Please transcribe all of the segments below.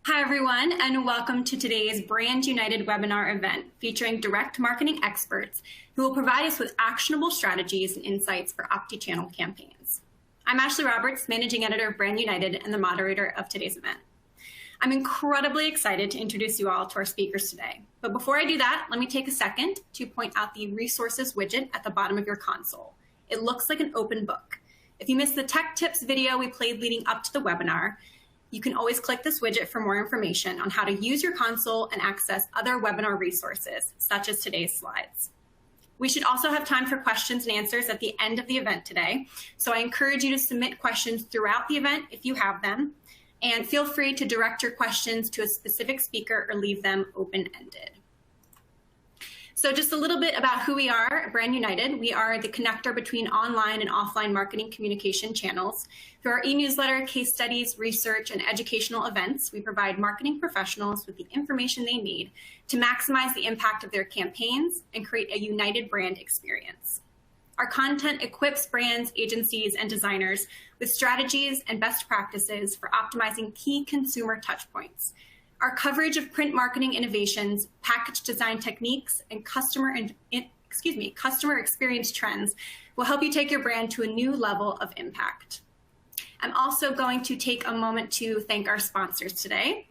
Hi, everyone, and welcome to today's Brand United webinar event featuring direct marketing experts who will provide us with actionable strategies and insights for Optichannel campaigns. I'm Ashley Roberts, Managing Editor of Brand United and the moderator of today's event. I'm incredibly excited to introduce you all to our speakers today. But before I do that, let me take a second to point out the resources widget at the bottom of your console. It looks like an open book. If you missed the tech tips video we played leading up to the webinar, you can always click this widget for more information on how to use your console and access other webinar resources, such as today's slides. We should also have time for questions and answers at the end of the event today, so I encourage you to submit questions throughout the event if you have them, and feel free to direct your questions to a specific speaker or leave them open-ended. So just a little bit about who we are at Brand United. We are the connector between online and offline marketing communication channels. Through our e-newsletter, case studies, research, and educational events, we provide marketing professionals with the information they need to maximize the impact of their campaigns and create a united brand experience. Our content equips brands, agencies, and designers with strategies and best practices for optimizing key consumer touchpoints. Our coverage of print marketing innovations, package design techniques, and customer experience trends will help you take your brand to a new level of impact. I'm also going to take a moment to thank our sponsors today.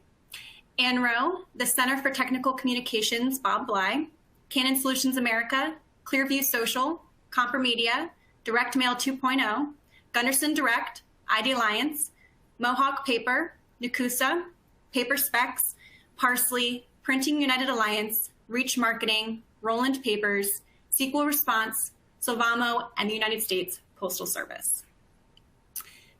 ANRO, the Center for Technical Communications, Bob Bly, Canon Solutions America, Clearview Social, Comper Media, Direct Mail 2.0, Gunderson Direct, ID Alliance, Mohawk Paper, Nakusa, Paper Specs, Parsley, Printing United Alliance, Reach Marketing, Roland Papers, SQL Response, Sylvamo, and the United States Postal Service.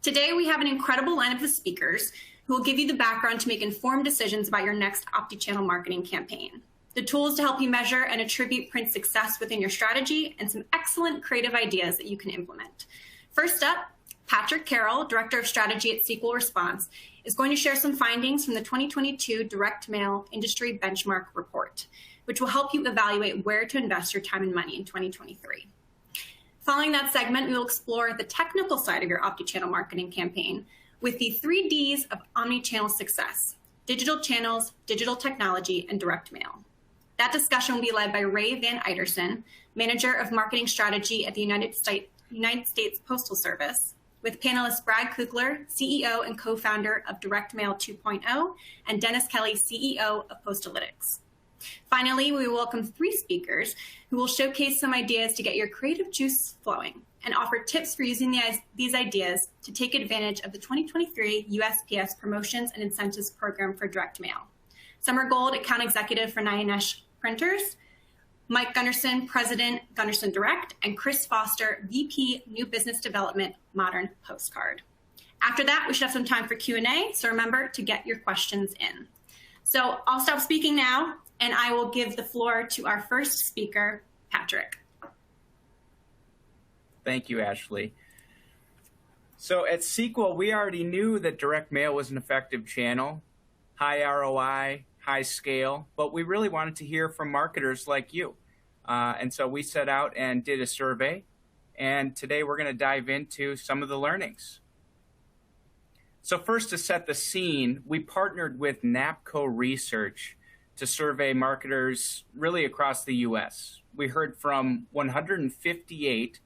Today, we have an incredible lineup of speakers who will give you the background to make informed decisions about your next Optichannel marketing campaign, the tools to help you measure and attribute print success within your strategy, and some excellent creative ideas that you can implement. First up, Patrick Carroll, Director of Strategy at SQL Response, is going to share some findings from the 2022 Direct Mail Industry Benchmark Report, which will help you evaluate where to invest your time and money in 2023. Following that segment, we will explore the technical side of your Optichannel marketing campaign with the 3 Ds of omnichannel success: digital channels, digital technology, and direct mail. That discussion will be led by Ray Van Eiderson, Manager of Marketing Strategy at the United States Postal Service, with panelists Brad Kugler, CEO and co-founder of Direct Mail 2.0, and Dennis Kelly, CEO of Postalytics. Finally, we welcome 3 speakers who will showcase some ideas to get your creative juice flowing and offer tips for using these ideas to take advantage of the 2023 USPS Promotions and Incentives Program for Direct Mail. Summer Gold, Account Executive for Nyanesh Printers, Mike Gunderson, President, Gunderson Direct, and Chris Foster, VP, New Business Development, Modern Postcard. After that, we should have some time for Q&A, so remember to get your questions in. So I'll stop speaking now, and I will give the floor to our first speaker, Patrick. Thank you, Ashley. So at SQL, we already knew that direct mail was an effective channel, high ROI, high scale, but we really wanted to hear from marketers like you. And so we set out and did a survey, and today we're going to dive into some of the learnings. So first, to set the scene, we partnered with NAPCO Research to survey marketers really across the US. We heard from 158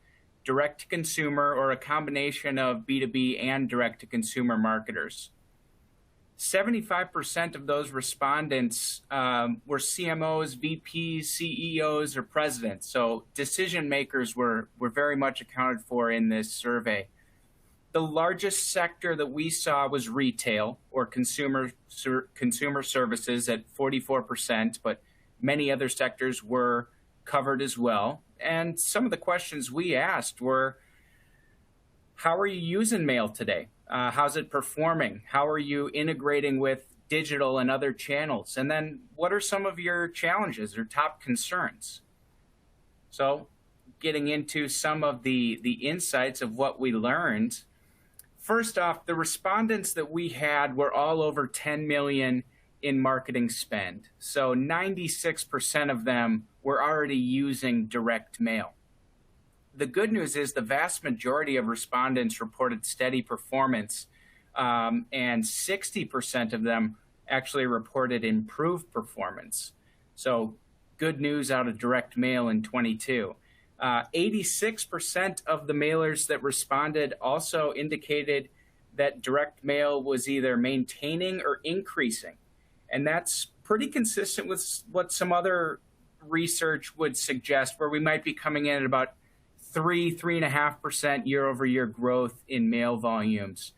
direct-to-consumer or a combination of B2B and direct-to-consumer marketers. 75% of those respondents were CMOs, VPs, CEOs, or presidents. So decision makers were very much accounted for in this survey. The largest sector that we saw was retail or consumer services at 44%, but many other sectors were covered as well. And some of the questions we asked were, how are you using mail today? How's it performing? How are you integrating with digital and other channels? And then what are some of your challenges or top concerns? So getting into some of the insights of what we learned. First off, the respondents that we had were all over 10 million in marketing spend. So 96% of them were already using direct mail. The good news is the vast majority of respondents reported steady performance, and 60% of them actually reported improved performance. So good news out of direct mail in 22. 86% of the mailers that responded also indicated that direct mail was either maintaining or increasing. And that's pretty consistent with what some other research would suggest, where we might be coming in at about 3.5% year over year growth in mail volumes.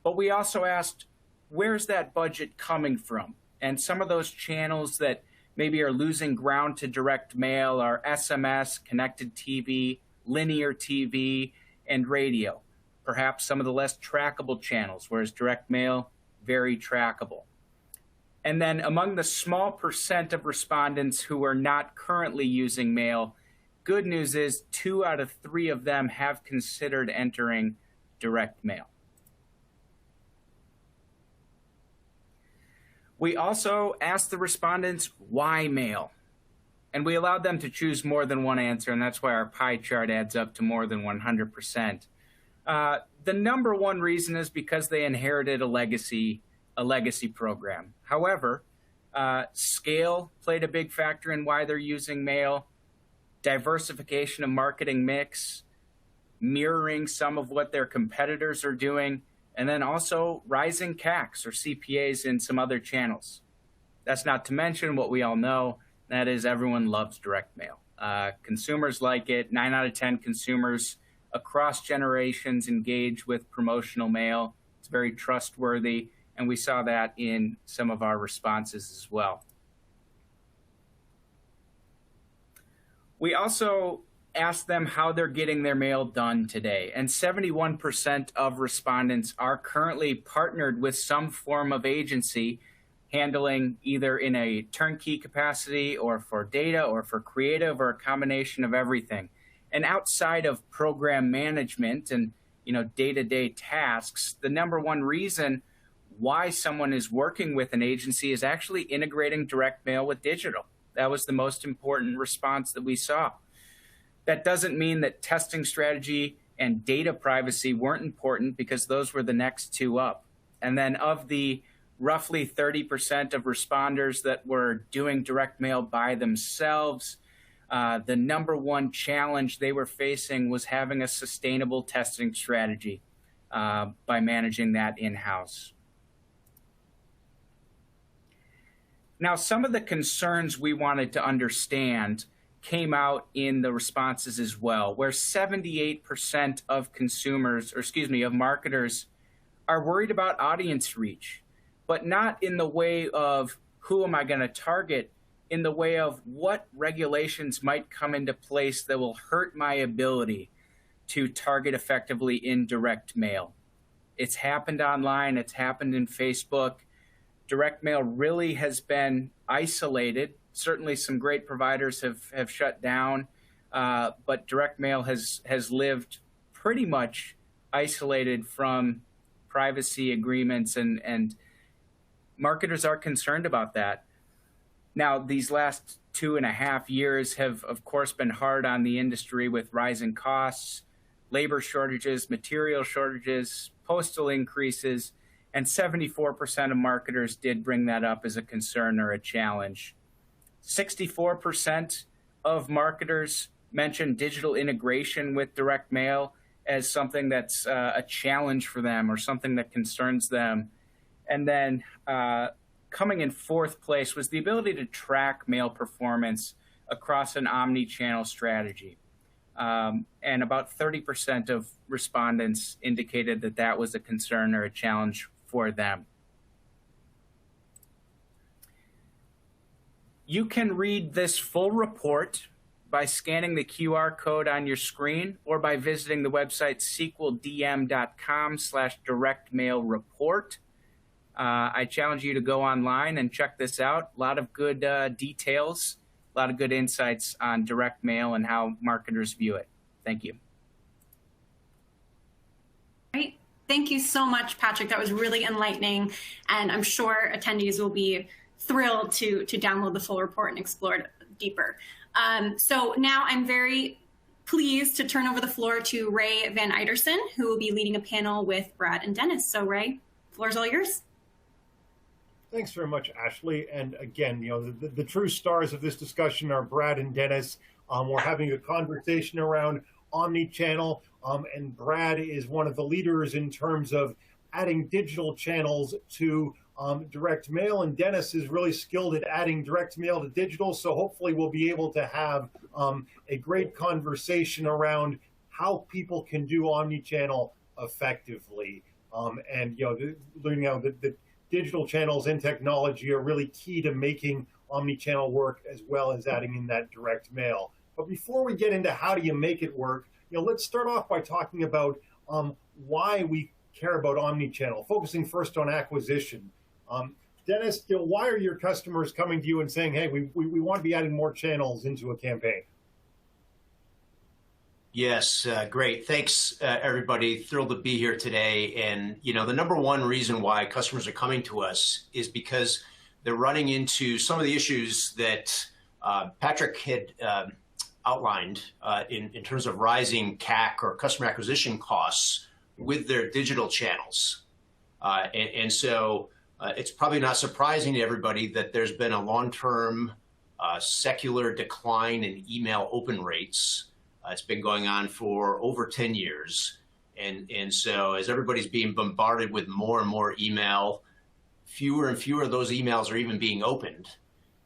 But we also asked, where's that budget coming from? And some of those channels that maybe are losing ground to direct mail are SMS, connected TV, linear TV, and radio. Perhaps some of the less trackable channels, whereas direct mail, very trackable. And then among the small percent of respondents who are not currently using mail, good news is 2 out of 3 of them have considered entering direct mail. We also asked the respondents why mail, and we allowed them to choose more than one answer, and that's why our pie chart adds up to more than 100%. The number one reason is because they inherited a legacy program. However, scale played a big factor in why they're using mail, diversification of marketing mix, mirroring some of what their competitors are doing, and then also rising CACs or CPAs in some other channels. That's not to mention what we all know, that is everyone loves direct mail. Consumers like it. 9 out of 10 consumers across generations engage with promotional mail. It's very trustworthy, and we saw that in some of our responses as well. We also asked them how they're getting their mail done today, and 71% of respondents are currently partnered with some form of agency, handling either in a turnkey capacity or for data or for creative or a combination of everything. And outside of program management and day-to-day tasks, the number one reason why someone is working with an agency is actually integrating direct mail with digital. That was the most important response that we saw. That doesn't mean that testing strategy and data privacy weren't important, because those were the next 2 up. And then of the roughly 30% of responders that were doing direct mail by themselves, the number one challenge they were facing was having a sustainable testing strategy by managing that in-house. Now, some of the concerns we wanted to understand came out in the responses as well, where 78% of of marketers are worried about audience reach, but not in the way of who am I going to target, in the way of what regulations might come into place that will hurt my ability to target effectively in direct mail. It's happened online, it's happened in Facebook. Direct mail really has been isolated. Certainly some great providers have shut down, but direct mail has lived pretty much isolated from privacy agreements, and marketers are concerned about that. Now, these last 2.5 years have, of course, been hard on the industry with rising costs, labor shortages, material shortages, postal increases, and 74% of marketers did bring that up as a concern or a challenge. 64% of marketers mentioned digital integration with direct mail as something that's a challenge for them or something that concerns them. And then coming in 4th place was the ability to track mail performance across an omni-channel strategy. And about 30% of respondents indicated that that was a concern or a challenge for them. You can read this full report by scanning the QR code on your screen or by visiting the website sequeldm.com/directmailreport. I challenge you to go online and check this out. A lot of good details, a lot of good insights on direct mail and how marketers view it. Thank you. Great. Thank you so much, Patrick. That was really enlightening, and I'm sure attendees will be thrilled to download the full report and explore it deeper. So now I'm very pleased to turn over the floor to Ray Van Eiderson, who will be leading a panel with Brad and Dennis. So Ray, the floor is all yours. Thanks very much, Ashley. And again, the true stars of this discussion are Brad and Dennis. We're having a conversation around omni-channel, and Brad is one of the leaders in terms of adding digital channels to direct mail, and Dennis is really skilled at adding direct mail to digital. So hopefully we'll be able to have a great conversation around how people can do omni-channel effectively. And learning how the digital channels and technology are really key to making omni-channel work, as well as adding in that direct mail. But before we get into how do you make it work, let's start off by talking about why we care about omni-channel, focusing first on acquisition. Dennis, why are your customers coming to you and saying, hey, we want to be adding more channels into a campaign? Yes, great. Thanks, everybody. Thrilled to be here today. And, the number one reason why customers are coming to us is because they're running into some of the issues that Patrick had outlined in terms of rising CAC or customer acquisition costs with their digital channels. And so it's probably not surprising to everybody that there's been a long-term secular decline in email open rates. It's been going on for over 10 years. And so as everybody's being bombarded with more and more email, fewer and fewer of those emails are even being opened.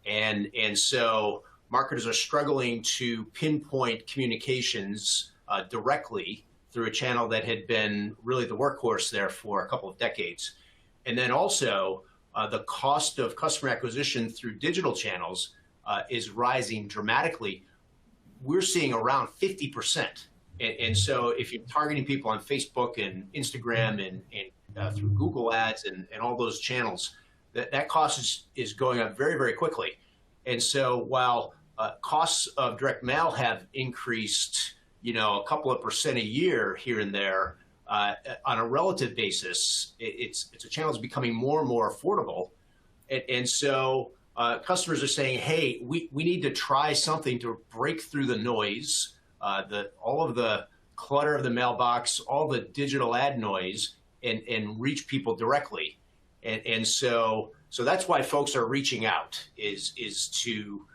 And so marketers are struggling to pinpoint communications directly through a channel that had been really the workhorse there for a couple of decades. And then also the cost of customer acquisition through digital channels is rising dramatically. We're seeing around 50%. And so if you're targeting people on Facebook and Instagram and through Google ads and all those channels, that cost is going up very, very quickly. And so while costs of direct mail have increased, a couple of percent a year here and there, on a relative basis, it's a channel that's becoming more and more affordable. And so customers are saying, hey, we need to try something to break through the noise, all of the clutter of the mailbox, all the digital ad noise, and reach people directly. And so that's why folks are reaching out, is to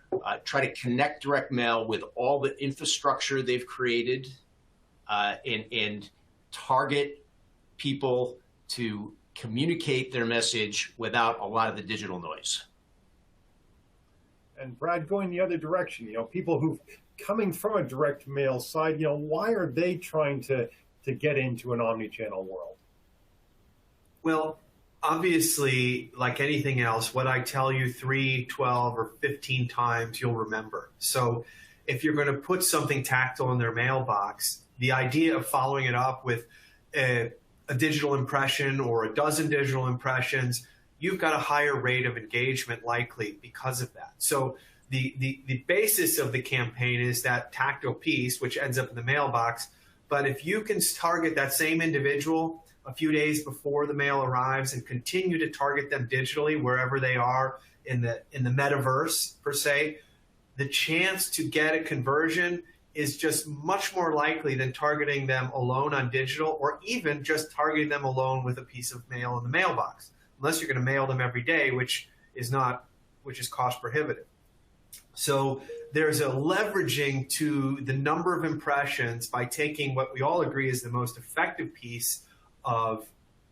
try to connect direct mail with all the infrastructure they've created and target people to communicate their message without a lot of the digital noise. And Brad, going the other direction, people who coming from a direct mail side, why are they trying to get into an omni-channel world? Well, obviously, like anything else, what I tell you 3, 12, or 15 times, you'll remember. So if you're going to put something tactile in their mailbox, the idea of following it up with a digital impression or a dozen digital impressions, you've got a higher rate of engagement likely because of that. So the basis of the campaign is that tactile piece, which ends up in the mailbox. But if you can target that same individual a few days before the mail arrives and continue to target them digitally wherever they are in the metaverse, per se, the chance to get a conversion is just much more likely than targeting them alone on digital, or even just targeting them alone with a piece of mail in the mailbox, unless you're going to mail them every day, which is cost prohibitive. So there's a leveraging to the number of impressions by taking what we all agree is the most effective piece of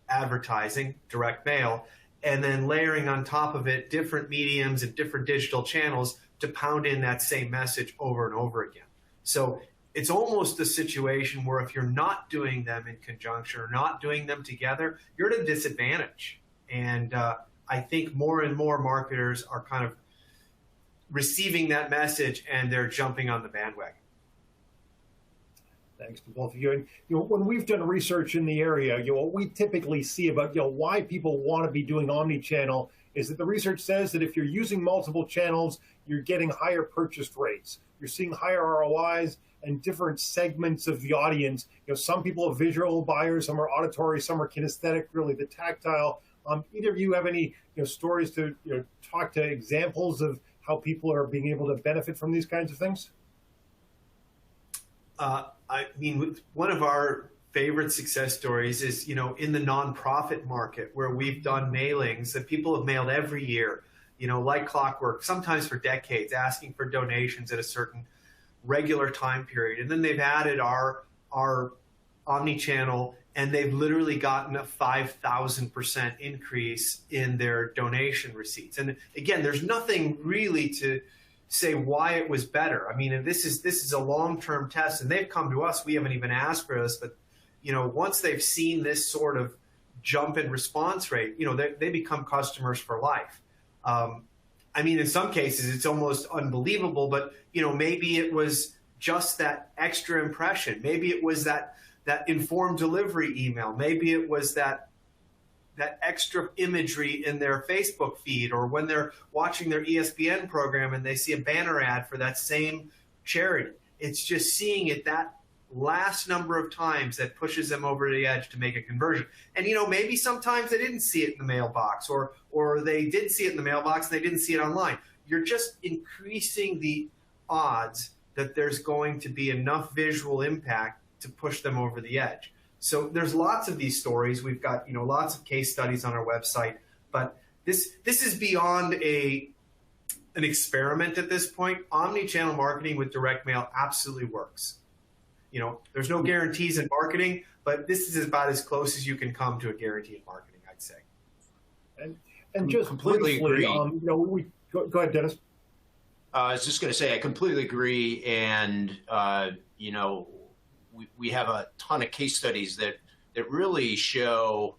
advertising, direct mail, and then layering on top of it different mediums and different digital channels to pound in that same message over and over again. So it's almost a situation where if you're not doing them in conjunction or not doing them together, you're at a disadvantage. And I think more and more marketers are kind of receiving that message and they're jumping on the bandwagon. Thanks to both of you. And when we've done research in the area, what we typically see about why people want to be doing omni-channel is that the research says that if you're using multiple channels, you're getting higher purchase rates. You're seeing higher ROIs and different segments of the audience. Some people are visual buyers, some are auditory, some are kinesthetic, really the tactile. Either of you have any stories to talk to examples of how people are being able to benefit from these kinds of things? I mean, one of our favorite success stories is, in the nonprofit market where we've done mailings that people have mailed every year, like clockwork, sometimes for decades, asking for donations at a certain regular time period. And then they've added our Omnichannel, and they've literally gotten a 5,000% increase in their donation receipts. And again, there's nothing really to say why it was better. I mean, this is a long-term test, and they've come to us. We haven't even asked for this, but once they've seen this sort of jump in response rate, they become customers for life. I mean, in some cases, it's almost unbelievable, but maybe it was just that extra impression. Maybe it was that informed delivery email. Maybe it was that extra imagery in their Facebook feed, or when they're watching their ESPN program and they see a banner ad for that same charity. It's just seeing it that last number of times that pushes them over the edge to make a conversion. And maybe sometimes they didn't see it in the mailbox, or they did see it in the mailbox and they didn't see it online. You're just increasing the odds that there's going to be enough visual impact to push them over the edge. So there's lots of these stories. We've got lots of case studies on our website, but this is beyond an experiment at this point. Omnichannel marketing with direct mail absolutely works. There's no guarantees in marketing, but this is about as close as you can come to a guarantee in marketing, I'd say. And just completely briefly, agree. Go ahead, Dennis. I was just going to say I completely agree, and we have a ton of case studies that really show,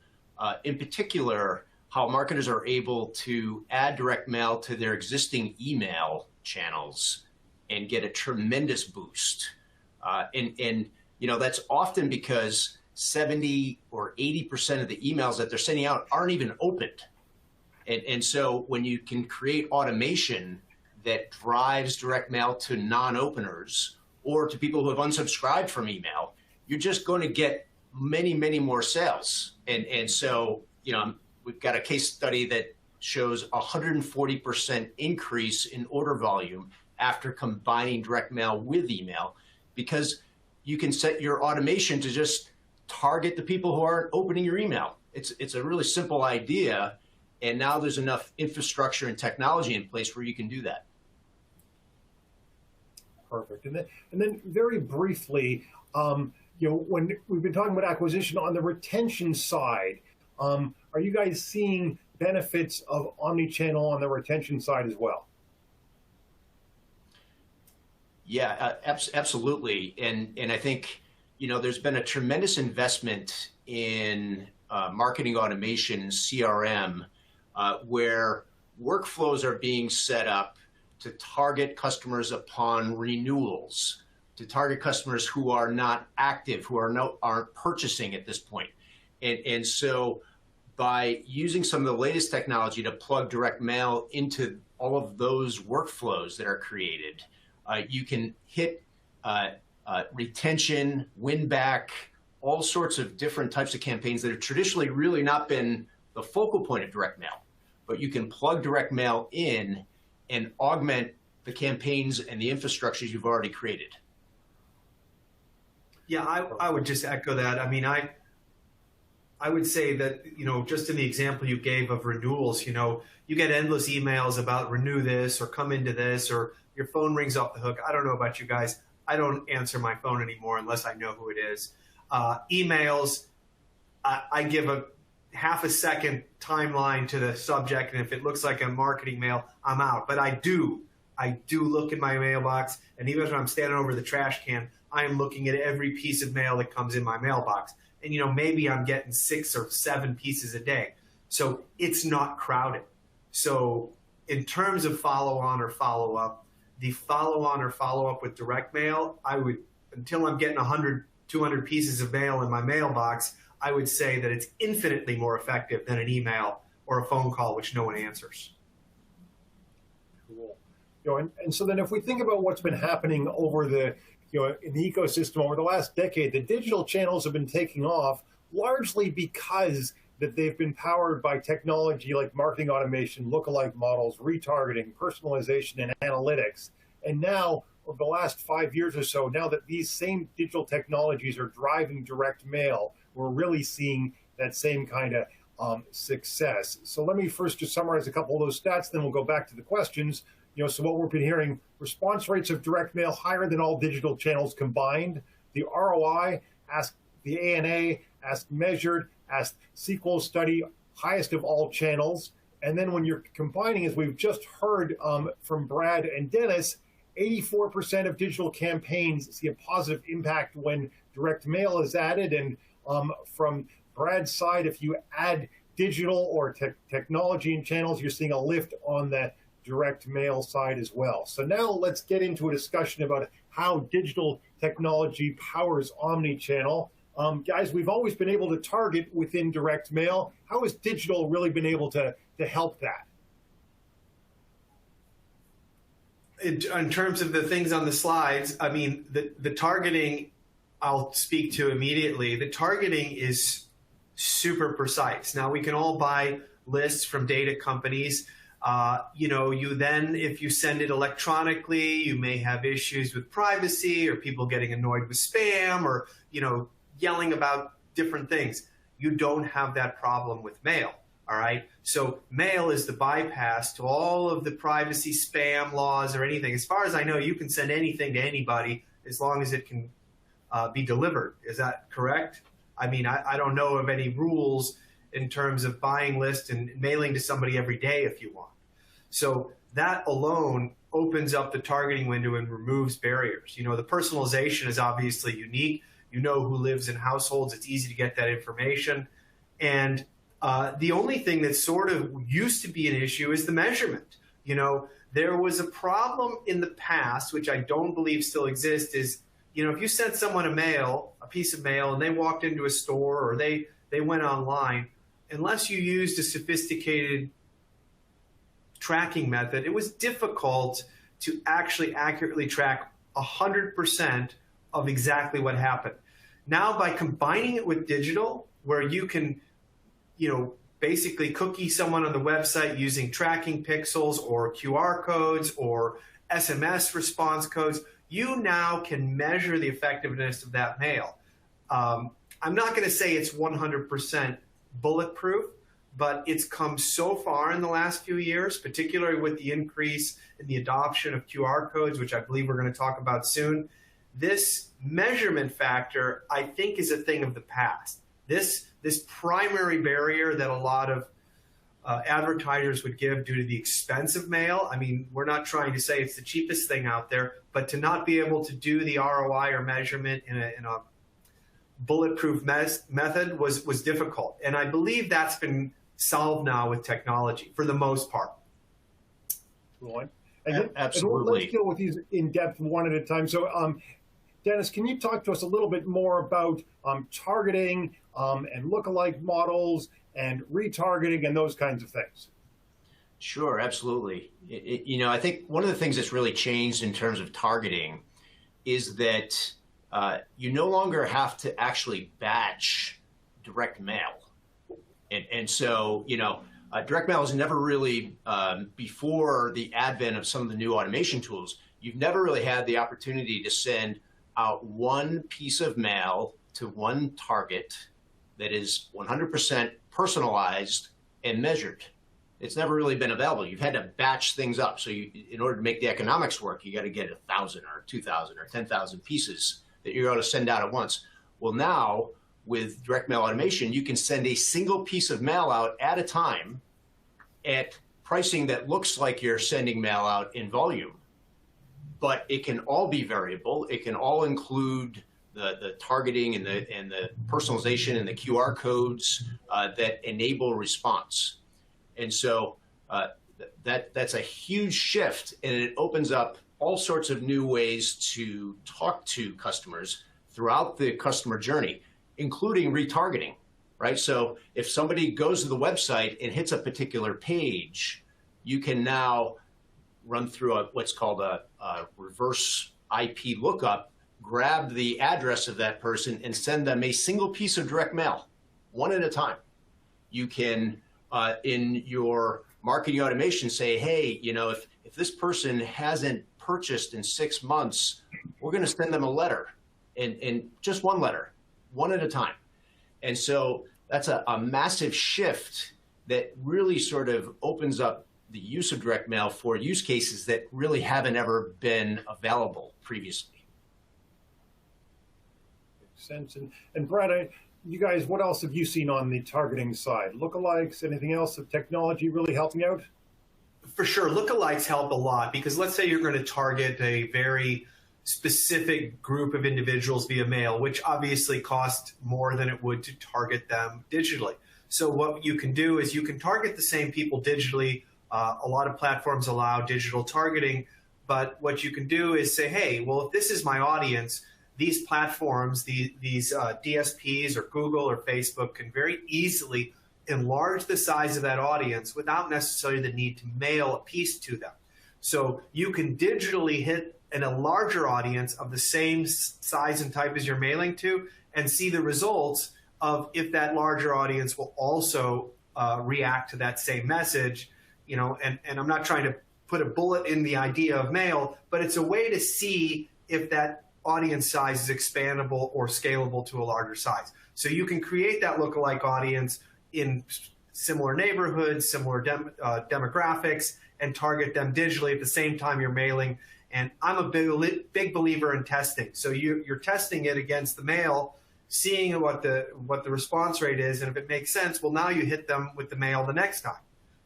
in particular, how marketers are able to add direct mail to their existing email channels and get a tremendous boost. And that's often because 70 or 80% of the emails that they're sending out aren't even opened. And so when you can create automation that drives direct mail to non-openers or to people who have unsubscribed from email, you're just going to get many, many more sales. And so, we've got a case study that shows 140% increase in order volume after combining direct mail with email, because you can set your automation to just target the people who aren't opening your email. It's a really simple idea, and now there's enough infrastructure and technology in place where you can do that. Perfect. And then very briefly, when we've been talking about acquisition on the retention side, are you guys seeing benefits of Omnichannel on the retention side as well? Yeah, absolutely. And I think, there's been a tremendous investment in marketing automation, CRM, where workflows are being set up to target customers upon renewals, to target customers who are not active, who aren't purchasing at this point. And so by using some of the latest technology to plug direct mail into all of those workflows that are created, you can hit retention, win back, all sorts of different types of campaigns that have traditionally really not been the focal point of direct mail. But you can plug direct mail in and augment the campaigns and the infrastructures you've already created. Yeah, I would just echo that. I mean, I would say that, just in the example you gave of renewals, you get endless emails about renew this or come into this, or your phone rings off the hook. I don't know about you guys. I don't answer my phone anymore unless I know who it is. Emails, I give a half a second timeline to the subject, and if it looks like a marketing mail, I'm out. But I do look in my mailbox, and even when I'm standing over the trash can, I am looking at every piece of mail that comes in my mailbox. And, maybe I'm getting 6 or 7 pieces a day. So it's not crowded. So in terms of follow-on or follow-up, the follow-on or follow-up with direct mail, I would, until I'm getting 100, 200 pieces of mail in my mailbox, I would say that it's infinitely more effective than an email or a phone call, which no one answers. Cool. And so then if we think about what's been happening over the, in the ecosystem over the last decade, the digital channels have been taking off largely because that they've been powered by technology like marketing automation, lookalike models, retargeting, personalization, and analytics. And now over the last 5 years or so, now that these same digital technologies are driving direct mail, we're really seeing that same kind of success. So let me first just summarize a couple of those stats, then we'll go back to the questions. So what we've been hearing, response rates of direct mail higher than all digital channels combined. The ROI, ask the ANA, ask measured, ask SQL study, highest of all channels. And then when you're combining, as we've just heard from Brad and Dennis, 84% of digital campaigns see a positive impact when direct mail is added. And from Brad's side, if you add digital or technology and channels, you're seeing a lift on the direct mail side as well. So now let's get into a discussion about how digital technology powers omnichannel. Guys, we've always been able to target within direct mail. How has digital really been able to help that? In terms of the things on the slides, I mean, the targeting, I'll speak to immediately. The targeting is super precise. Now, we can all buy lists from data companies. You then, if you send it electronically, you may have issues with privacy or people getting annoyed with spam or, yelling about different things. You don't have that problem with mail, all right? So mail is the bypass to all of the privacy, spam laws or anything. As far as I know, you can send anything to anybody as long as it can be delivered. Is that correct? I mean, I don't know of any rules in terms of buying lists and mailing to somebody every day if you want. So that alone opens up the targeting window and removes barriers. The personalization is obviously unique. You know who lives in households. It's easy to get that information. And the only thing that sort of used to be an issue is the measurement. There was a problem in the past, which I don't believe still exists, is, if you sent someone a piece of mail, and they walked into a store or they went online, unless you used a sophisticated tracking method, it was difficult to actually accurately track 100% of exactly what happened. Now, by combining it with digital, where you can, basically cookie someone on the website using tracking pixels or QR codes or SMS response codes, you now can measure the effectiveness of that mail. I'm not going to say it's 100% bulletproof, but it's come so far in the last few years, particularly with the increase in the adoption of QR codes, which I believe we're going to talk about soon. This measurement factor, I think, is a thing of the past. This primary barrier that a lot of advertisers would give due to the expense of mail. I mean, we're not trying to say it's the cheapest thing out there, but to not be able to do the ROI or measurement in a bulletproof method was difficult. And I believe that's been solved now with technology for the most part. Roy? Absolutely. And let's deal with these in depth one at a time. So, Dennis, can you talk to us a little bit more about targeting and lookalike models and retargeting and those kinds of things? Sure, absolutely. I think one of the things that's really changed in terms of targeting is that you no longer have to actually batch direct mail. And so, direct mail has never really, before the advent of some of the new automation tools, you've never really had the opportunity to send out one piece of mail to one target that is 100% personalized and measured. It's never really been available. You've had to batch things up. So in order to make the economics work, you got to get 1,000 or 2,000 or 10,000 pieces that you're going to send out at once. Well, now with direct mail automation, you can send a single piece of mail out at a time at pricing that looks like you're sending mail out in volume. But it can all be variable. It can all include the targeting and the personalization and the QR codes that enable response. And so that's a huge shift, and it opens up all sorts of new ways to talk to customers throughout the customer journey, including retargeting, right? So if somebody goes to the website and hits a particular page, you can now run through what's called a reverse IP lookup, grab the address of that person and send them a single piece of direct mail, one at a time. You can, in your marketing automation, say, hey, if this person hasn't purchased in 6 months, we're going to send them a letter, and just one letter, one at a time. And so that's a massive shift that really sort of opens up the use of direct mail for use cases that really haven't ever been available previously. Makes sense. And Brad, you guys, what else have you seen on the targeting side? Lookalikes, anything else of technology really helping out? For sure, lookalikes help a lot, because let's say you're going to target a very specific group of individuals via mail, which obviously costs more than it would to target them digitally. So what you can do is you can target the same people digitally. A lot of platforms allow digital targeting, but what you can do is say, hey, well, if this is my audience, these platforms, these DSPs or Google or Facebook can very easily enlarge the size of that audience without necessarily the need to mail a piece to them. So you can digitally hit a larger audience of the same size and type as you're mailing to, and see the results of if that larger audience will also react to that same message. You know, and I'm not trying to put a bullet in the idea of mail, but it's a way to see if that audience size is expandable or scalable to a larger size. So you can create that lookalike audience in similar neighborhoods, similar demographics, and target them digitally at the same time you're mailing. And I'm a big believer in testing. So you're testing it against the mail, seeing what the response rate is, and if it makes sense, well, now you hit them with the mail the next time.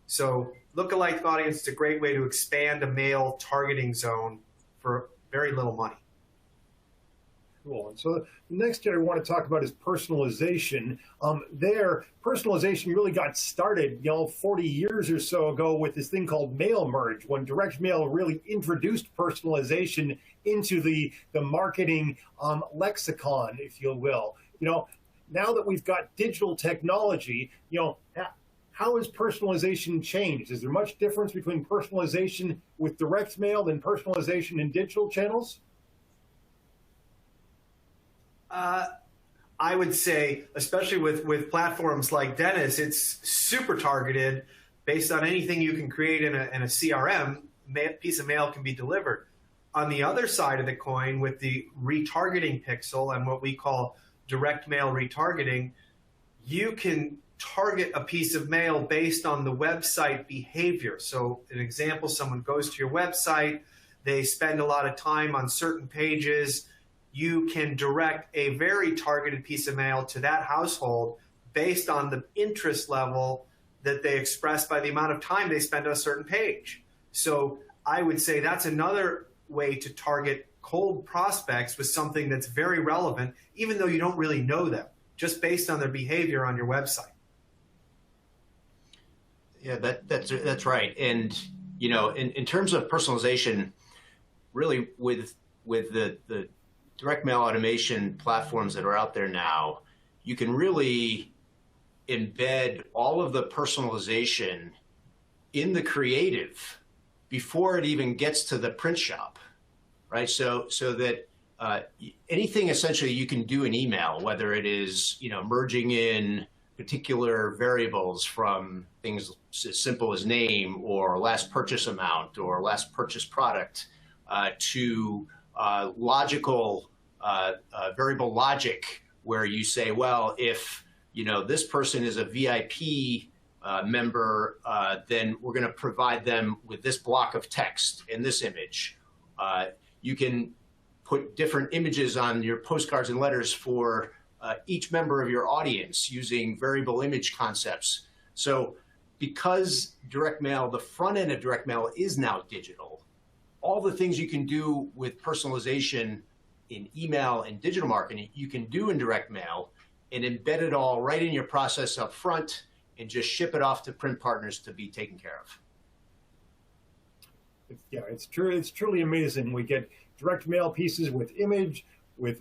So lookalike audience is a great way to expand a mail targeting zone for very little money. Cool. And so the next area I want to talk about is personalization. Personalization really got started, 40 years or so ago with this thing called mail merge, when direct mail really introduced personalization into the marketing lexicon, if you will. Now that we've got digital technology, how has personalization changed? Is there much difference between personalization with direct mail and personalization in digital channels? I would say, especially with platforms like Dennis, it's super targeted based on anything you can create in a CRM. Piece of mail can be delivered. On the other side of the coin, with the retargeting pixel and what we call direct mail retargeting, you can target a piece of mail based on the website behavior. So an example, someone goes to your website, they spend a lot of time on certain pages. You can direct a very targeted piece of mail to that household based on the interest level that they express by the amount of time they spend on a certain page. So I would say that's another way to target cold prospects with something that's very relevant, even though you don't really know them, just based on their behavior on your website. Yeah, that's right. And, in terms of personalization, really with the direct mail automation platforms that are out there now, you can really embed all of the personalization in the creative before it even gets to the print shop, right? So that anything essentially you can do in email, whether it is, merging in particular variables from things as simple as name or last purchase amount or last purchase product to logical variable logic, where you say, well, if this person is a VIP member, then we're going to provide them with this block of text and this image. You can put different images on your postcards and letters for each member of your audience using variable image concepts. So because direct mail, the front end of direct mail is now digital, all the things you can do with personalization in email and digital marketing, you can do in direct mail and embed it all right in your process up front and just ship it off to print partners to be taken care of. Yeah, it's true. It's truly amazing. We get direct mail pieces with image, with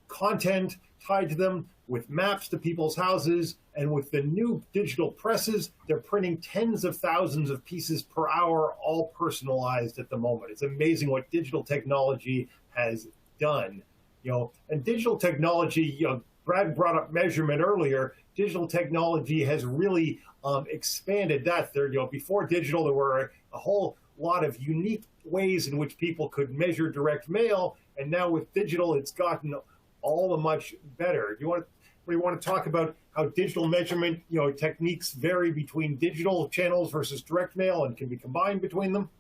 content tied to them, with maps to people's houses, and with the new digital presses, they're printing tens of thousands of pieces per hour, all personalized at the moment. It's amazing what digital technology has done. And digital technology, Brad brought up measurement earlier. Digital technology has really expanded that. Before digital, there were a whole lot of unique ways in which people could measure direct mail, and now with digital, it's gotten all the much better. We want to talk about how digital measurement, techniques vary between digital channels versus direct mail and can be combined between them?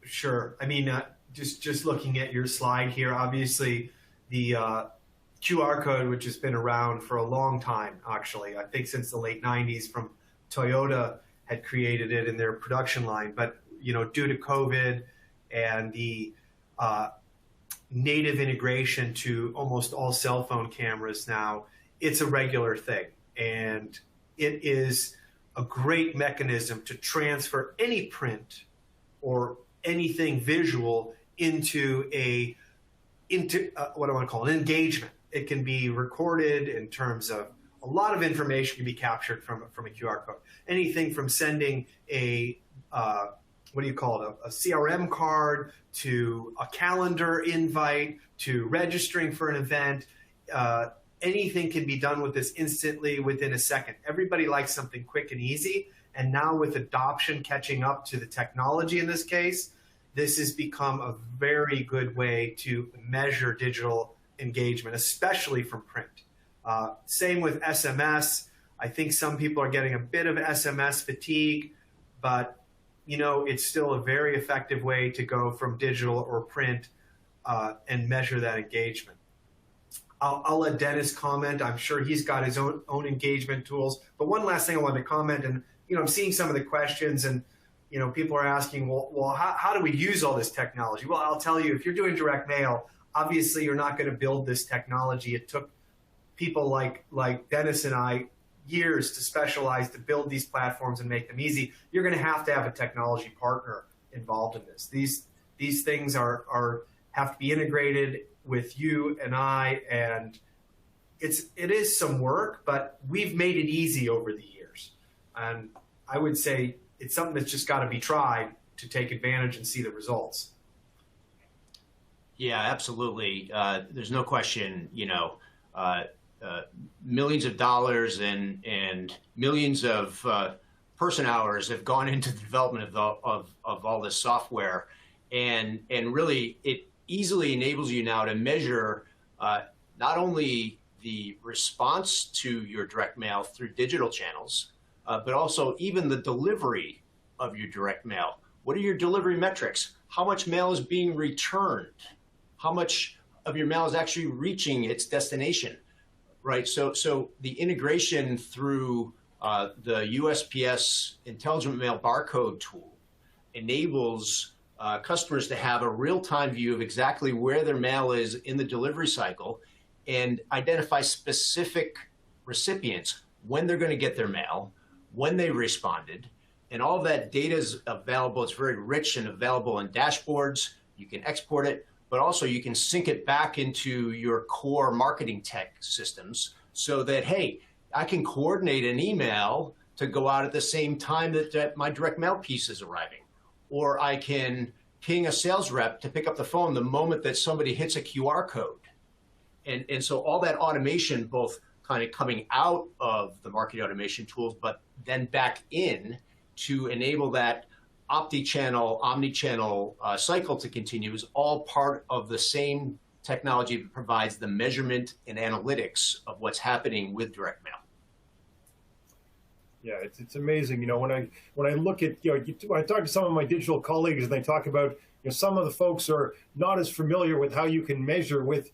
Sure. I mean, just looking at your slide here, obviously the QR code, which has been around for a long time, actually, I think since the late 90s, from Toyota had created it in their production line. But, due to COVID and the native integration to almost all cell phone cameras now, it's a regular thing. And it is a great mechanism to transfer any print or anything visual into what I want to call an engagement. It can be recorded in terms of a lot of information can be captured from a QR code. Anything from sending a a CRM card to a calendar invite to registering for an event. Anything can be done with this instantly within a second. Everybody likes something quick and easy. And now with adoption catching up to the technology in this case, this has become a very good way to measure digital engagement, especially from print. Same with SMS. I think some people are getting a bit of SMS fatigue, but it's still a very effective way to go from digital or print and measure that engagement. I'll let Dennis comment. I'm sure he's got his own engagement tools. But one last thing I wanted to comment, and I'm seeing some of the questions, and people are asking, well, how do we use all this technology? Well, I'll tell you, if you're doing direct mail, obviously you're not going to build this technology. It took people like Dennis and I years to specialize to build these platforms and make them easy. You're going to have a technology partner involved in this. These things have to be integrated with you and I, and it is some work, but we've made it easy over the years. And I would say it's something that's just got to be tried to take advantage and see the results. Yeah, absolutely. There's no question, millions of dollars and millions of person hours have gone into the development of all this software. And really, it easily enables you now to measure not only the response to your direct mail through digital channels, but also even the delivery of your direct mail. What are your delivery metrics? How much mail is being returned? How much of your mail is actually reaching its destination, right? So the integration through the USPS Intelligent Mail Barcode tool enables customers to have a real-time view of exactly where their mail is in the delivery cycle and identify specific recipients, when they're going to get their mail, when they responded, and all that data is available. It's very rich and available in dashboards. You can export it, but also you can sync it back into your core marketing tech systems so that, hey, I can coordinate an email to go out at the same time that my direct mail piece is arriving. Or I can ping a sales rep to pick up the phone the moment that somebody hits a QR code. And so all that automation, both kind of coming out of the marketing automation tools, but then back in to enable that Optichannel, omni-channel cycle to continue, is all part of the same technology that provides the measurement and analytics of what's happening with direct mail. Yeah, it's amazing. When I look at, when I talk to some of my digital colleagues and they talk about, some of the folks are not as familiar with how you can measure with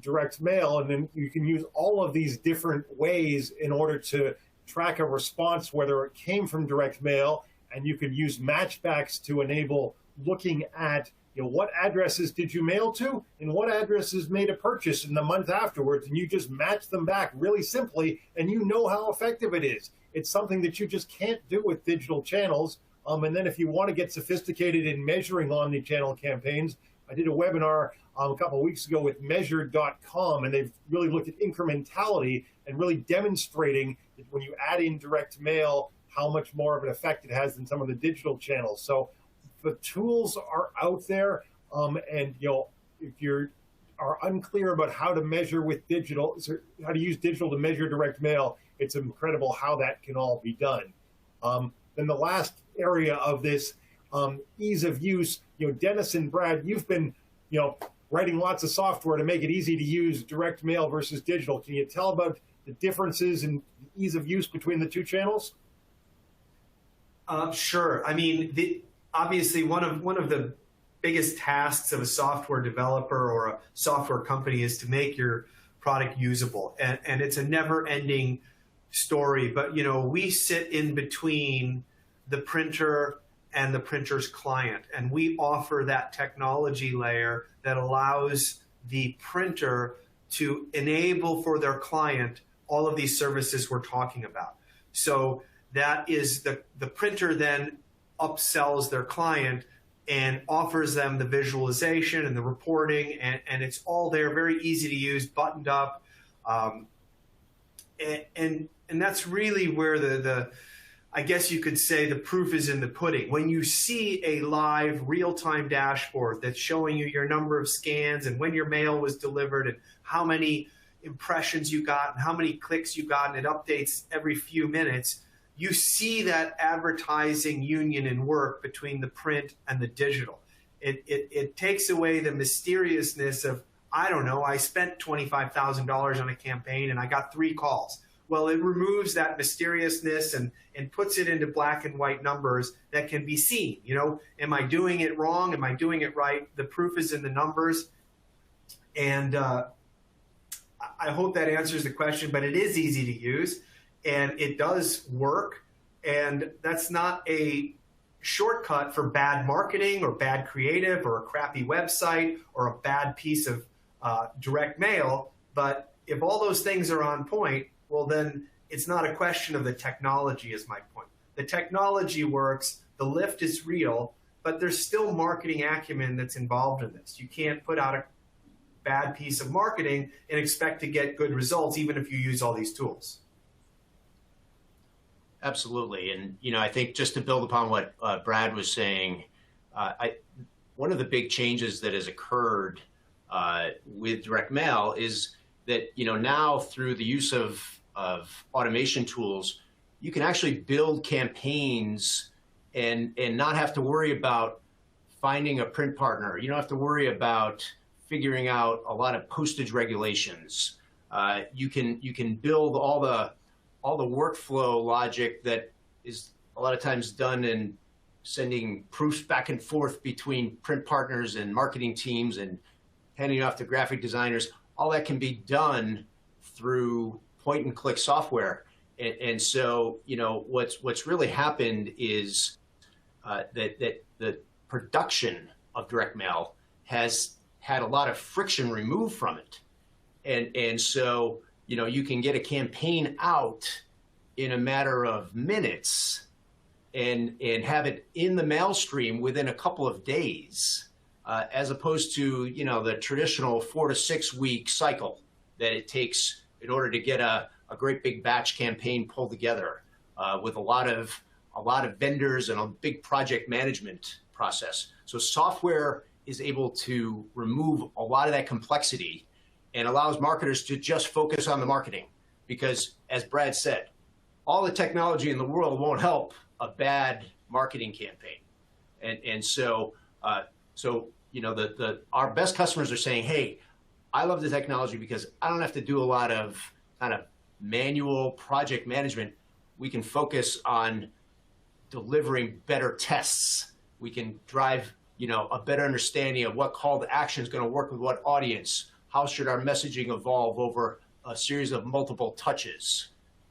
direct mail, and then you can use all of these different ways in order to track a response, whether it came from direct mail, and you can use matchbacks to enable looking at, what addresses did you mail to and what addresses made a purchase in the month afterwards, and you just match them back really simply, and how effective it is. It's something that you just can't do with digital channels. And then if you want to get sophisticated in measuring omni-channel campaigns, I did a webinar a couple of weeks ago with measured.com, and they've really looked at incrementality and really demonstrating that when you add in direct mail, how much more of an effect it has than some of the digital channels. So the tools are out there, and if you are unclear about how to measure with digital, how to use digital to measure direct mail, it's incredible how that can all be done. then the last area of this, ease of use. Dennis and Brad, you've been, writing lots of software to make it easy to use direct mail versus digital. Can you tell about the differences in ease of use between the two channels? Sure. I mean, obviously one of the biggest tasks of a software developer or a software company is to make your product usable, and it's a never-ending story. But we sit in between the printer and the printer's client, and we offer that technology layer that allows the printer to enable for their client all of these services we're talking about. So that is the printer then upsells their client and offers them the visualization and the reporting, and it's all there, very easy to use, buttoned up. And that's really where I guess you could say the proof is in the pudding. When you see a live real-time dashboard that's showing you your number of scans and when your mail was delivered and how many impressions you got and how many clicks you got, and it updates every few minutes, you see that advertising union and work between the print and the digital. It takes away the mysteriousness of, I don't know, I spent $25,000 on a campaign and I got 3 calls. Well, it removes that mysteriousness and puts it into black and white numbers that can be seen. Am I doing it wrong? Am I doing it right? The proof is in the numbers. And I hope that answers the question, but it is easy to use and it does work. And that's not a shortcut for bad marketing or bad creative or a crappy website or a bad piece of direct mail. But if all those things are on point, well, then it's not a question of the technology is my point. The technology works, the lift is real, but there's still marketing acumen that's involved in this. You can't put out a bad piece of marketing and expect to get good results, even if you use all these tools. Absolutely. And, I think just to build upon what Brad was saying, one of the big changes that has occurred with direct mail is that, now through the use of automation tools, you can actually build campaigns and not have to worry about finding a print partner. You don't have to worry about figuring out a lot of postage regulations. You can build all the workflow logic that is a lot of times done in sending proofs back and forth between print partners and marketing teams and handing off to graphic designers. All that can be done through point and click software. And so, what's really happened is that the production of direct mail has had a lot of friction removed from it. And so, you can get a campaign out in a matter of minutes and have it in the mail stream within a couple of days, as opposed to, the traditional 4 to 6 week cycle that it takes in order to get a great big batch campaign pulled together with a lot of vendors and a big project management process. So software is able to remove a lot of that complexity and allows marketers to just focus on the marketing, because as Brad said, all the technology in the world won't help a bad marketing campaign. And so our best customers are saying, hey, I love the technology because I don't have to do a lot of kind of manual project management. We can focus on delivering better tests. We can drive, a better understanding of what call to action is going to work with what audience. How should our messaging evolve over a series of multiple touches?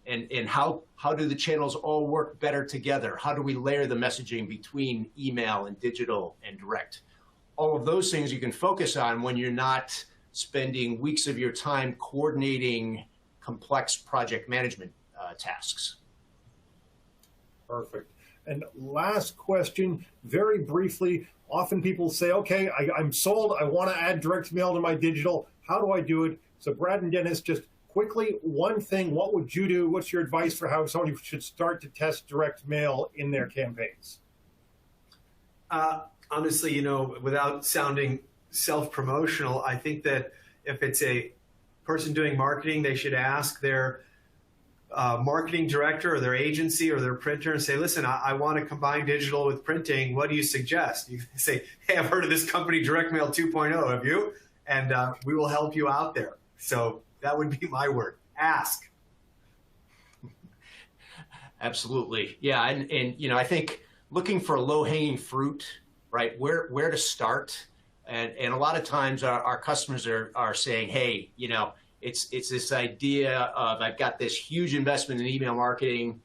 And how do the channels all work better together? How do we layer the messaging between email and digital and direct? All of those things you can focus on when you're not spending weeks of your time coordinating complex project management tasks. Perfect. And last question, very briefly, often people say, okay, I'm sold. I want to add direct mail to my digital. How do I do it? So Brad and Dennis, just quickly, one thing, what would you do? What's your advice for how somebody should start to test direct mail in their campaigns? Honestly, without sounding self-promotional, I think that if it's a person doing marketing, they should ask their marketing director or their agency or their printer and say, listen, I want to combine digital with printing. What do you suggest? You say, hey, I've heard of this company, Direct Mail 2.0. Have you? And we will help you out there. So that would be my word. Ask. Absolutely. Yeah. And you know, I think looking for low-hanging fruit, right? Where to start. And a lot of times our customers are saying, hey, you know, it's this idea of I've got this huge investment in email marketing.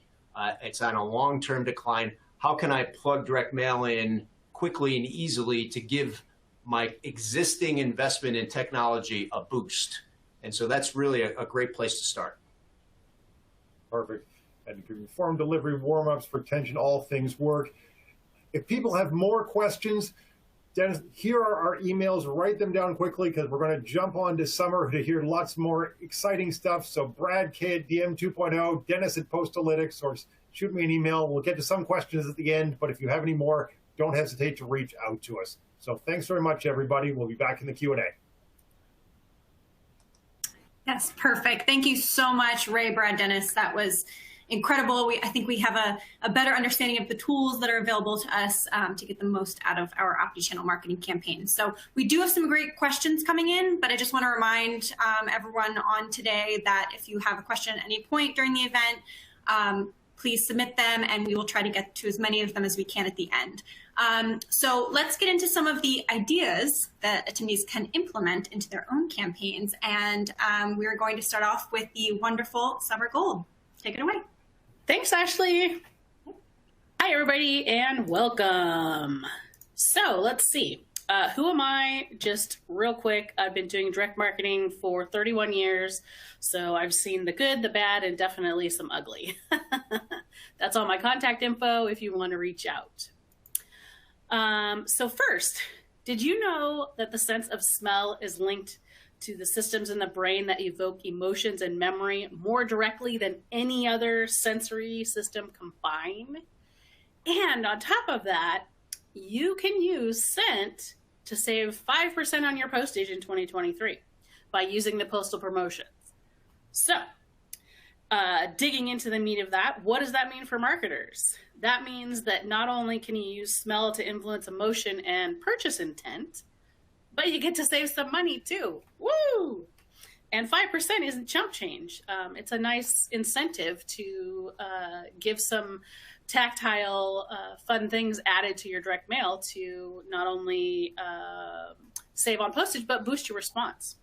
It's on a long-term decline. How can I plug direct mail in quickly and easily to give my existing investment in technology a boost? And so that's really a great place to start. Perfect. And you can form delivery warm-ups for attention, all things work. If people have more questions, Dennis, here are our emails. Write them down quickly because we're going to jump on to summer to hear lots more exciting stuff. So Brad K at DM 2.0, Dennis at Postalytics, or shoot me an email. We'll get to some questions at the end, but if you have any more, don't hesitate to reach out to us. So thanks very much, everybody. We'll be back in the Q&A. Yes, perfect. Thank you so much, Ray, Brad, Dennis. That was incredible. I think we have a better understanding of the tools that are available to us to get the most out of our Optichannel marketing campaign. So we do have some great questions coming in, but I just want to remind everyone on today that if you have a question at any point during the event, please submit them and we will try to get to as many of them as we can at the end. So let's get into some of the ideas that attendees can implement into their own campaigns. And we're going to start off with the wonderful Summer Gold. Take it away. Thanks, Ashley. Hi, everybody, and welcome. So let's see. Who am I? Just real quick, I've been doing direct marketing for 31 years, so I've seen the good, the bad, and definitely some ugly. That's all my contact info if you want to reach out. So first, did you know that the sense of smell is linked to the systems in the brain that evoke emotions and memory more directly than any other sensory system combined? And on top of that, you can use scent to save 5% on your postage in 2023 by using the postal promotions. So, digging into the meat of that, what does that mean for marketers? That means that not only can you use smell to influence emotion and purchase intent, but you get to save some money too. Woo! And 5% isn't chump change. It's a nice incentive to give some tactile, fun things added to your direct mail to not only save on postage, but boost your response.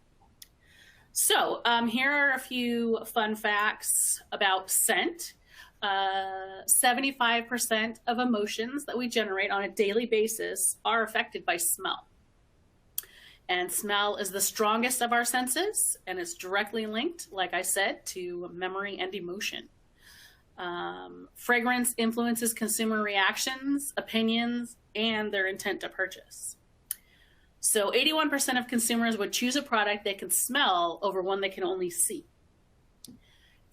So here are a few fun facts about scent. 75% of emotions that we generate on a daily basis are affected by smell. And smell is the strongest of our senses, and it's directly linked, like I said, to memory and emotion. Fragrance influences consumer reactions, opinions, and their intent to purchase. So 81% of consumers would choose a product they can smell over one they can only see.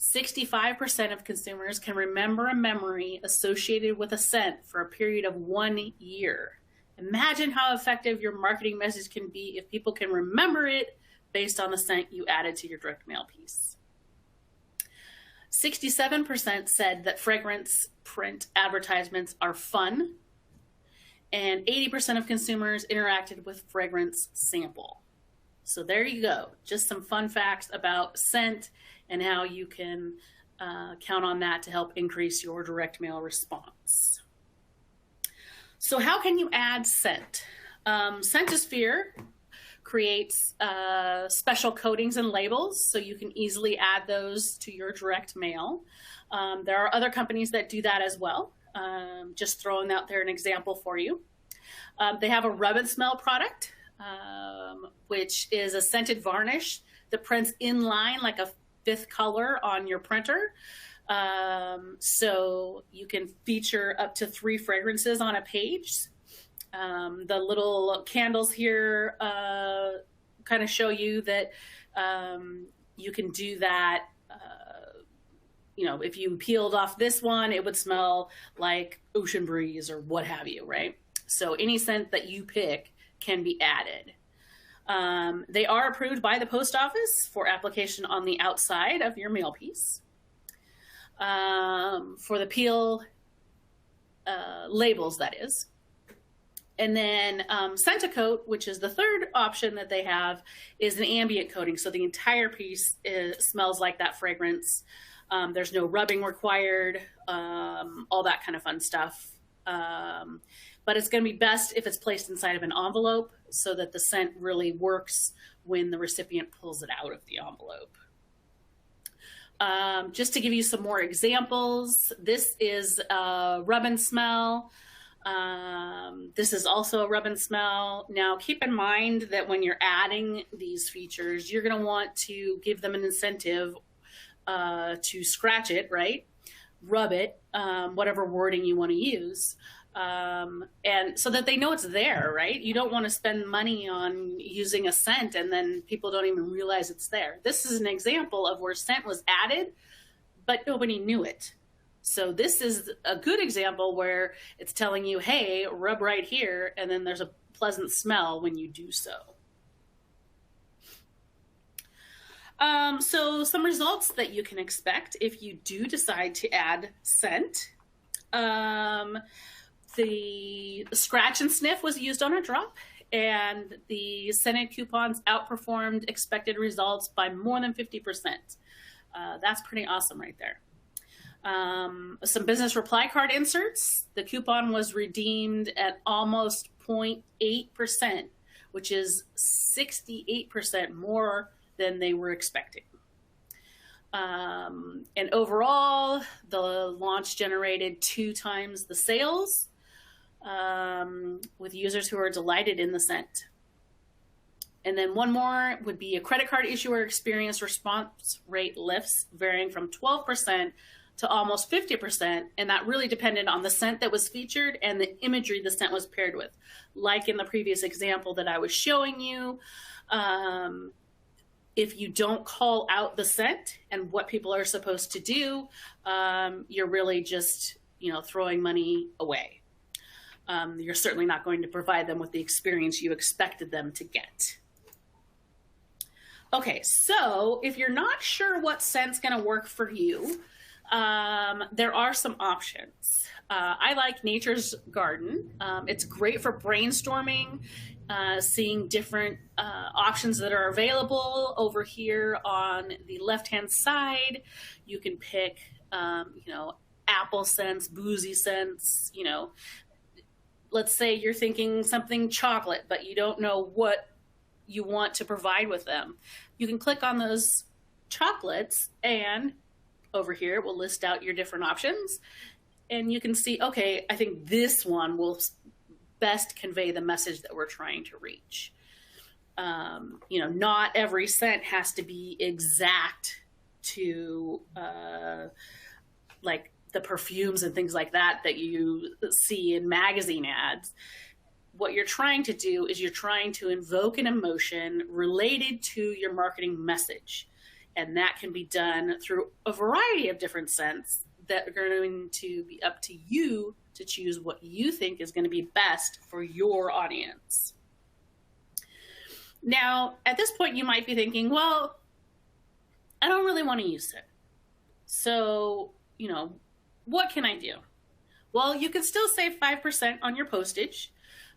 65% of consumers can remember a memory associated with a scent for a period of 1 year. Imagine how effective your marketing message can be if people can remember it based on the scent you added to your direct mail piece. 67% said that fragrance print advertisements are fun, and 80% of consumers interacted with fragrance sample. So there you go. Just some fun facts about scent and how you can count on that to help increase your direct mail response. So how can you add scent? Scentisphere creates special coatings and labels, so you can easily add those to your direct mail. There are other companies that do that as well. Just throwing out there an example for you. They have a rub and smell product, which is a scented varnish that prints in line like a fifth color on your printer. So you can feature up to 3 fragrances on a page. The little candles here kind of show you that you can do that. If you peeled off this one, it would smell like ocean breeze or what have you, right? So any scent that you pick can be added. They are approved by the post office for application on the outside of your mail piece. for the peel labels, that is. And then Centicoat, which is the third option that they have, is an ambient coating. So the entire piece smells like that fragrance. There's no rubbing required, all that kind of fun stuff. But it's going to be best if it's placed inside of an envelope so that the scent really works when the recipient pulls it out of the envelope. Just to give you some more examples, this is a rub and smell. This is also a rub and smell. Now, keep in mind that when you're adding these features, you're going to want to give them an incentive to scratch it, right? Rub it, whatever wording you want to use. And so that they know it's there, right? You don't want to spend money on using a scent and then people don't even realize it's there. This is an example of where scent was added, but nobody knew it. So this is a good example where it's telling you, hey, rub right here, and then there's a pleasant smell when you do so. So some results that you can expect if you do decide to add scent. The scratch and sniff was used on a drop, and the scented coupons outperformed expected results by more than 50%. That's pretty awesome right there. Some business reply card inserts. The coupon was redeemed at almost 0.8%, which is 68% more than they were expecting. And overall, the launch generated 2 times the sales, with users who are delighted in the scent. And then one more would be a credit card issuer experienced response rate lifts varying from 12% to almost 50%, and that really depended on the scent that was featured and the imagery the scent was paired with. Like in the previous example that I was showing you, if you don't call out the scent and what people are supposed to do, you're really just, throwing money away. You're certainly not going to provide them with the experience you expected them to get. Okay, so if you're not sure what scent's going to work for you, there are some options. I like Nature's Garden. It's great for brainstorming, seeing different options that are available. Over here on the left-hand side, you can pick, apple scents, boozy scents, let's say you're thinking something chocolate, but you don't know what you want to provide with them. You can click on those chocolates, and over here will list out your different options. And you can see, okay, I think this one will best convey the message that we're trying to reach. Not every scent has to be exact to like the perfumes and things like that you see in magazine ads. What you're trying to do is you're trying to invoke an emotion related to your marketing message. And that can be done through a variety of different scents that are going to be up to you to choose what you think is going to be best for your audience. Now, at this point, you might be thinking, well, I don't really want to use it. So, what can I do? Well, you can still save 5% on your postage.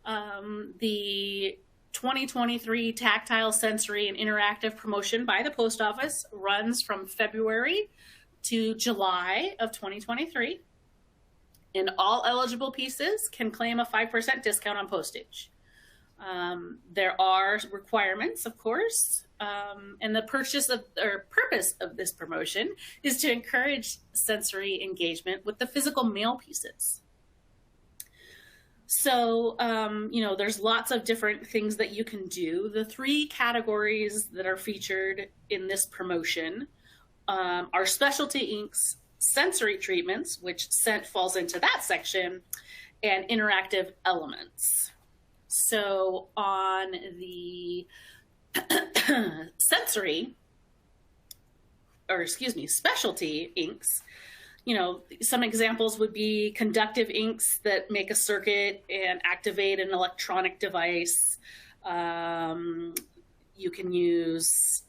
The 2023 Tactile, Sensory, and Interactive promotion by the Post Office runs from February to July of 2023. And all eligible pieces can claim a 5% discount on postage. There are requirements, of course, and the purpose of this promotion is to encourage sensory engagement with the physical mail pieces. So, there's lots of different things that you can do. The 3 categories that are featured in this promotion are specialty inks, sensory treatments, which scent falls into that section, and interactive elements. So on the specialty inks, some examples would be conductive inks that make a circuit and activate an electronic device. You can use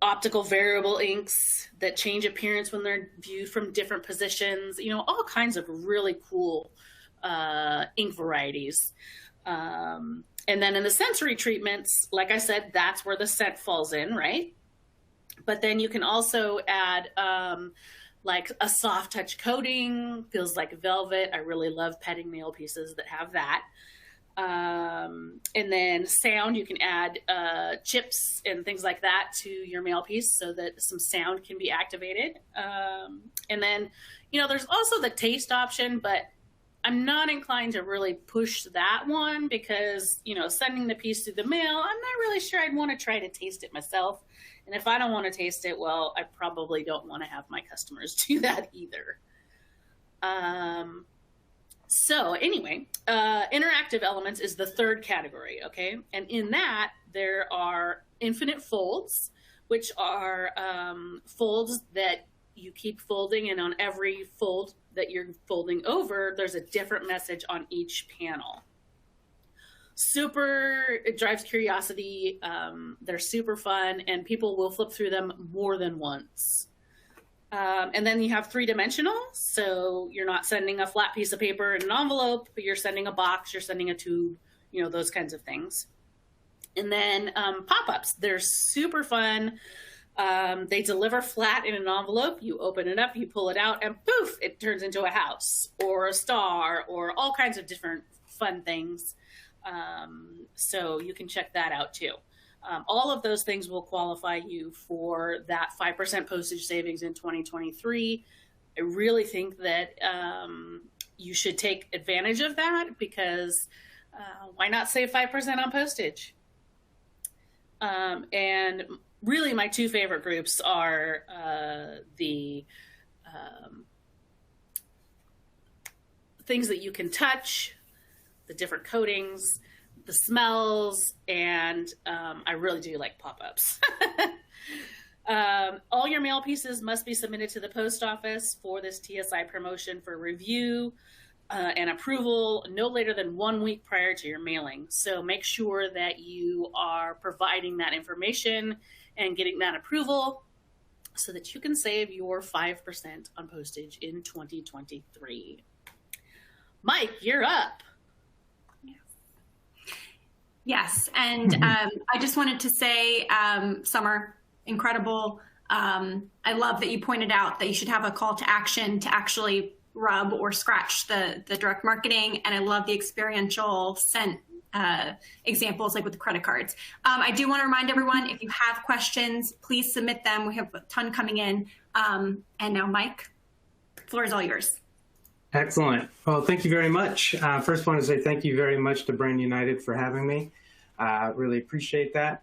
optical variable inks that change appearance when they're viewed from different positions, all kinds of really cool ink varieties. And then in the sensory treatments, like I said, that's where the scent falls in, right? But then you can also add like a soft touch coating, feels like velvet. I really love petting nail pieces that have that. And then sound, you can add chips and things like that to your mail piece so that some sound can be activated. And then, there's also the taste option, but I'm not inclined to really push that one because, sending the piece through the mail, I'm not really sure I'd want to try to taste it myself. And if I don't want to taste it, well, I probably don't want to have my customers do that either. So anyway, interactive elements is the third category, okay? And in that, there are infinite folds, which are folds that you keep folding, and on every fold that you're folding over, there's a different message on each panel. It drives curiosity. They're super fun, and people will flip through them more than once. And then you have three-dimensional, so you're not sending a flat piece of paper in an envelope, but you're sending a box, you're sending a tube, those kinds of things. And then pop-ups, they're super fun. They deliver flat in an envelope. You open it up, you pull it out, and poof, it turns into a house or a star or all kinds of different fun things. So you can check that out too. All of those things will qualify you for that 5% postage savings in 2023. I really think that you should take advantage of that because why not save 5% on postage? And really my two favorite groups are the things that you can touch, the different coatings, the smells, and I really do like pop-ups. All your mail pieces must be submitted to the post office for this TSI promotion for review and approval no later than 1 week prior to your mailing. So make sure that you are providing that information and getting that approval so that you can save your 5% on postage in 2023. Mike, you're up. Yes, and I just wanted to say, Summer, incredible. I love that you pointed out that you should have a call to action to actually rub or scratch the direct marketing, and I love the experiential scent examples like with the credit cards. I do want to remind everyone, if you have questions, please submit them. We have a ton coming in. And now, Mike, the floor is all yours. Excellent. Well, thank you very much. First, I want to say thank you very much to Brand United for having me. Really appreciate that.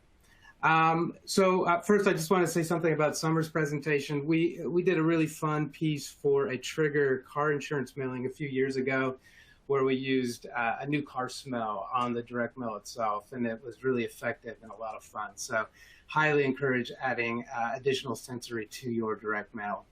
First, I just want to say something about Summer's presentation. We did a really fun piece for a Trigger car insurance mailing a few years ago where we used a new car smell on the direct mail itself, and it was really effective and a lot of fun. So highly encourage adding additional sensory to your direct mail.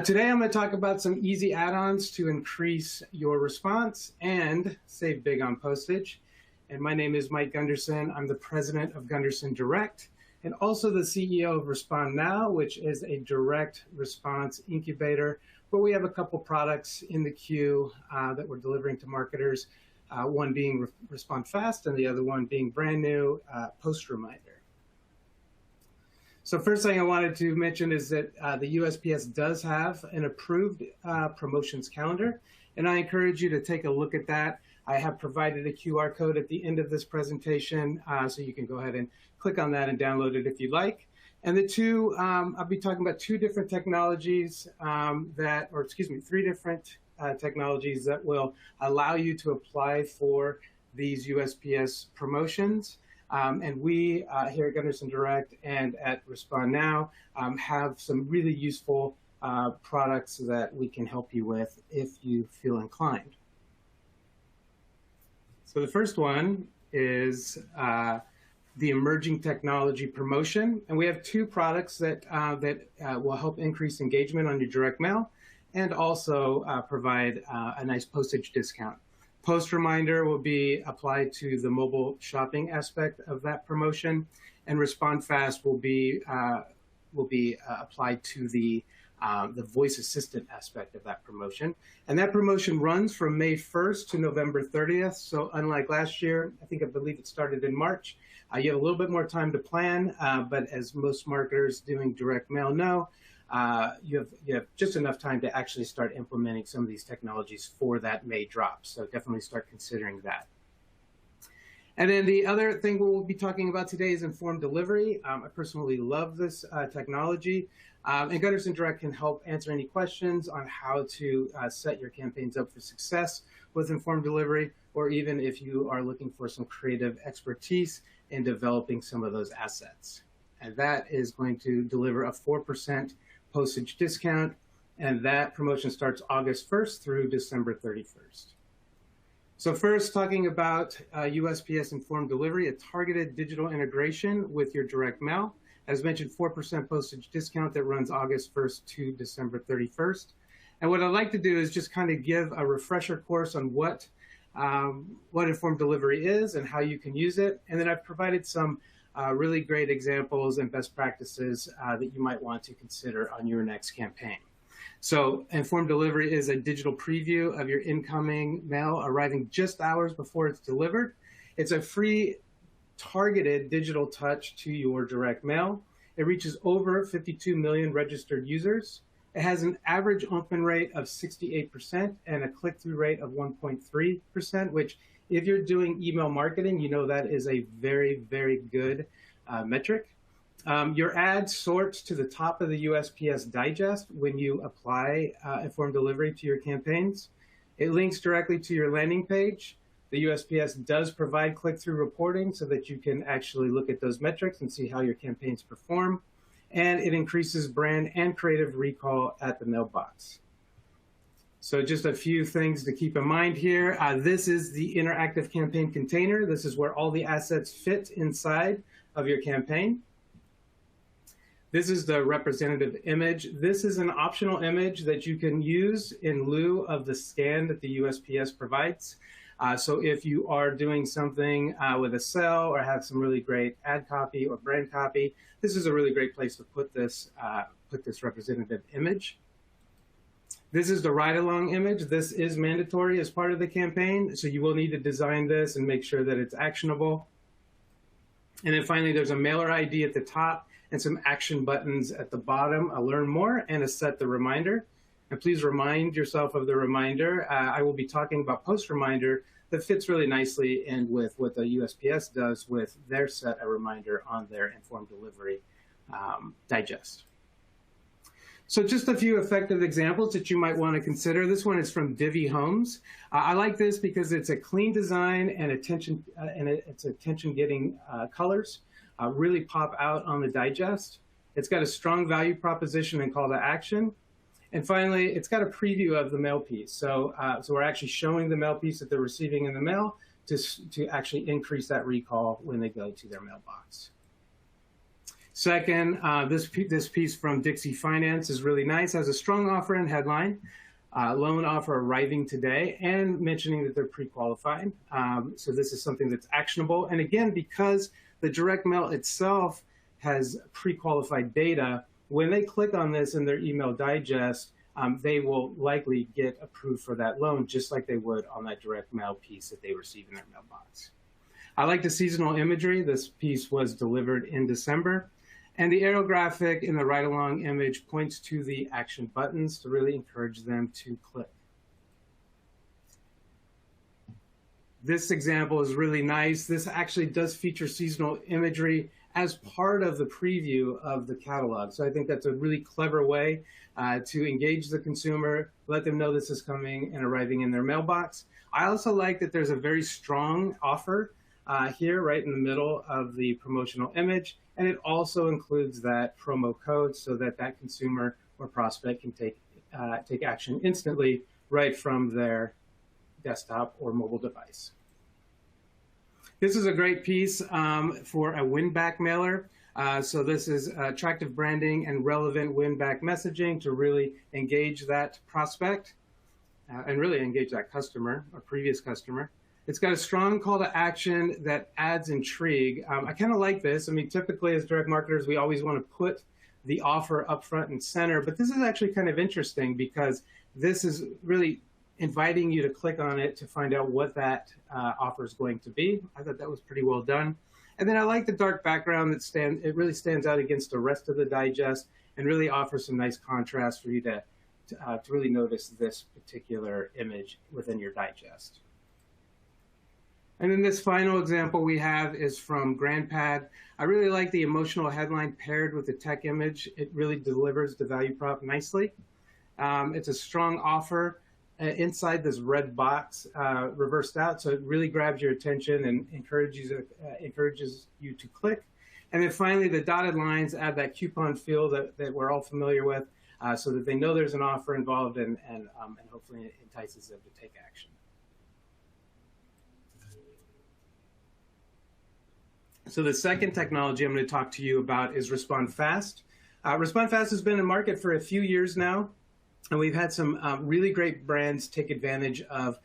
Today, I'm going to talk about some easy add-ons to increase your response and save big on postage. And my name is Mike Gunderson. I'm the president of Gunderson Direct and also the CEO of Respond Now, which is a direct response incubator where we have a couple products in the queue that we're delivering to marketers, one being Respond Fast and the other one being brand new, Post Reminder. So first thing I wanted to mention is that the USPS does have an approved promotions calendar, and I encourage you to take a look at that. I have provided a QR code at the end of this presentation, so you can go ahead and click on that and download it if you like. And I'll be talking about three different technologies technologies that will allow you to apply for these USPS promotions. And we here at Gunderson Direct and at Respond Now have some really useful products that we can help you with if you feel inclined. So the first one is the Emerging Technology Promotion. And we have two products that will help increase engagement on your direct mail and also provide a nice postage discount. Post Reminder will be applied to the mobile shopping aspect of that promotion, and Respond Fast will be applied to the voice assistant aspect of that promotion. And that promotion runs from May 1st to November 30th. So unlike last year, I believe it started in March. You have a little bit more time to plan, but as most marketers doing direct mail know, you have just enough time to actually start implementing some of these technologies for that May drop. So definitely start considering that. And then the other thing we'll be talking about today is informed delivery. I personally love this technology. And Gunderson Direct can help answer any questions on how to set your campaigns up for success with informed delivery, or even if you are looking for some creative expertise in developing some of those assets. And that is going to deliver a 4% postage discount, and that promotion starts August 1st through December 31st. So first, talking about USPS Informed Delivery, a targeted digital integration with your direct mail. As mentioned, 4% postage discount that runs August 1st to December 31st. And what I'd like to do is just kind of give a refresher course on what informed delivery is and how you can use it. And then I've provided some really great examples and best practices that you might want to consider on your next campaign. So informed delivery is a digital preview of your incoming mail arriving just hours before it's delivered. It's a free targeted digital touch to your direct mail. It reaches over 52 million registered users. It has an average open rate of 68% and a click-through rate of 1.3%, which if you're doing email marketing, you know that is a very, very good metric. Your ad sorts to the top of the USPS digest when you apply informed delivery to your campaigns. It links directly to your landing page. The USPS does provide click-through reporting so that you can actually look at those metrics and see how your campaigns perform. And it increases brand and creative recall at the mailbox. So just a few things to keep in mind here. This is the interactive campaign container. This is where all the assets fit inside of your campaign. This is the representative image. This is an optional image that you can use in lieu of the scan that the USPS provides. So if you are doing something with a cell or have some really great ad copy or brand copy, this is a really great place to put this representative image. This is the ride-along image. This is mandatory as part of the campaign, so you will need to design this and make sure that it's actionable. And then finally, there's a mailer ID at the top and some action buttons at the bottom, a learn more and a set the reminder. And please remind yourself of the reminder. I will be talking about post reminder that fits really nicely in with what the USPS does with their set a reminder on their informed delivery digest. So just a few effective examples that you might want to consider. This one is from Divi Homes. I like this because it's a clean design and it's attention-getting colors really pop out on the digest. It's got a strong value proposition and call to action. And finally, it's got a preview of the mail piece. So we're actually showing the mail piece that they're receiving in the mail to actually increase that recall when they go to their mailbox. Second, this piece from Dixie Finance is really nice. Has a strong offer and headline, loan offer arriving today, and mentioning that they're pre-qualified. So this is something that's actionable. And again, because the direct mail itself has pre-qualified data, when they click on this in their email digest, they will likely get approved for that loan, just like they would on that direct mail piece that they receive in their mailbox. I like the seasonal imagery. This piece was delivered in December. And the arrow graphic in the ride-along image points to the action buttons to really encourage them to click. This example is really nice. This actually does feature seasonal imagery as part of the preview of the catalog. So I think that's a really clever way to engage the consumer, let them know this is coming and arriving in their mailbox. I also like that there's a very strong offer here right in the middle of the promotional image. And it also includes that promo code so that that consumer or prospect can take action instantly right from their desktop or mobile device. This is a great piece for a win-back mailer. So this is attractive branding and relevant win-back messaging to really engage that prospect and really engage that customer or previous customer. It's got a strong call to action that adds intrigue. I kind of like this. I mean, typically as direct marketers, we always want to put the offer up front and center. But this is actually kind of interesting because this is really inviting you to click on it to find out what that offer is going to be. I thought that was pretty well done. And then I like the dark background it really stands out against the rest of the digest and really offers some nice contrast for you to really notice this particular image within your digest. And then this final example we have is from GrandPad. I really like the emotional headline paired with the tech image. It really delivers the value prop nicely. It's a strong offer inside this red box reversed out, so it really grabs your attention and encourages you to click. And then finally, the dotted lines add that coupon feel that we're all familiar with, so that they know there's an offer involved and hopefully it entices them to take action. So the second technology I'm going to talk to you about is Respond Fast. Respond Fast has been in market for a few years now, and we've had some really great brands take advantage of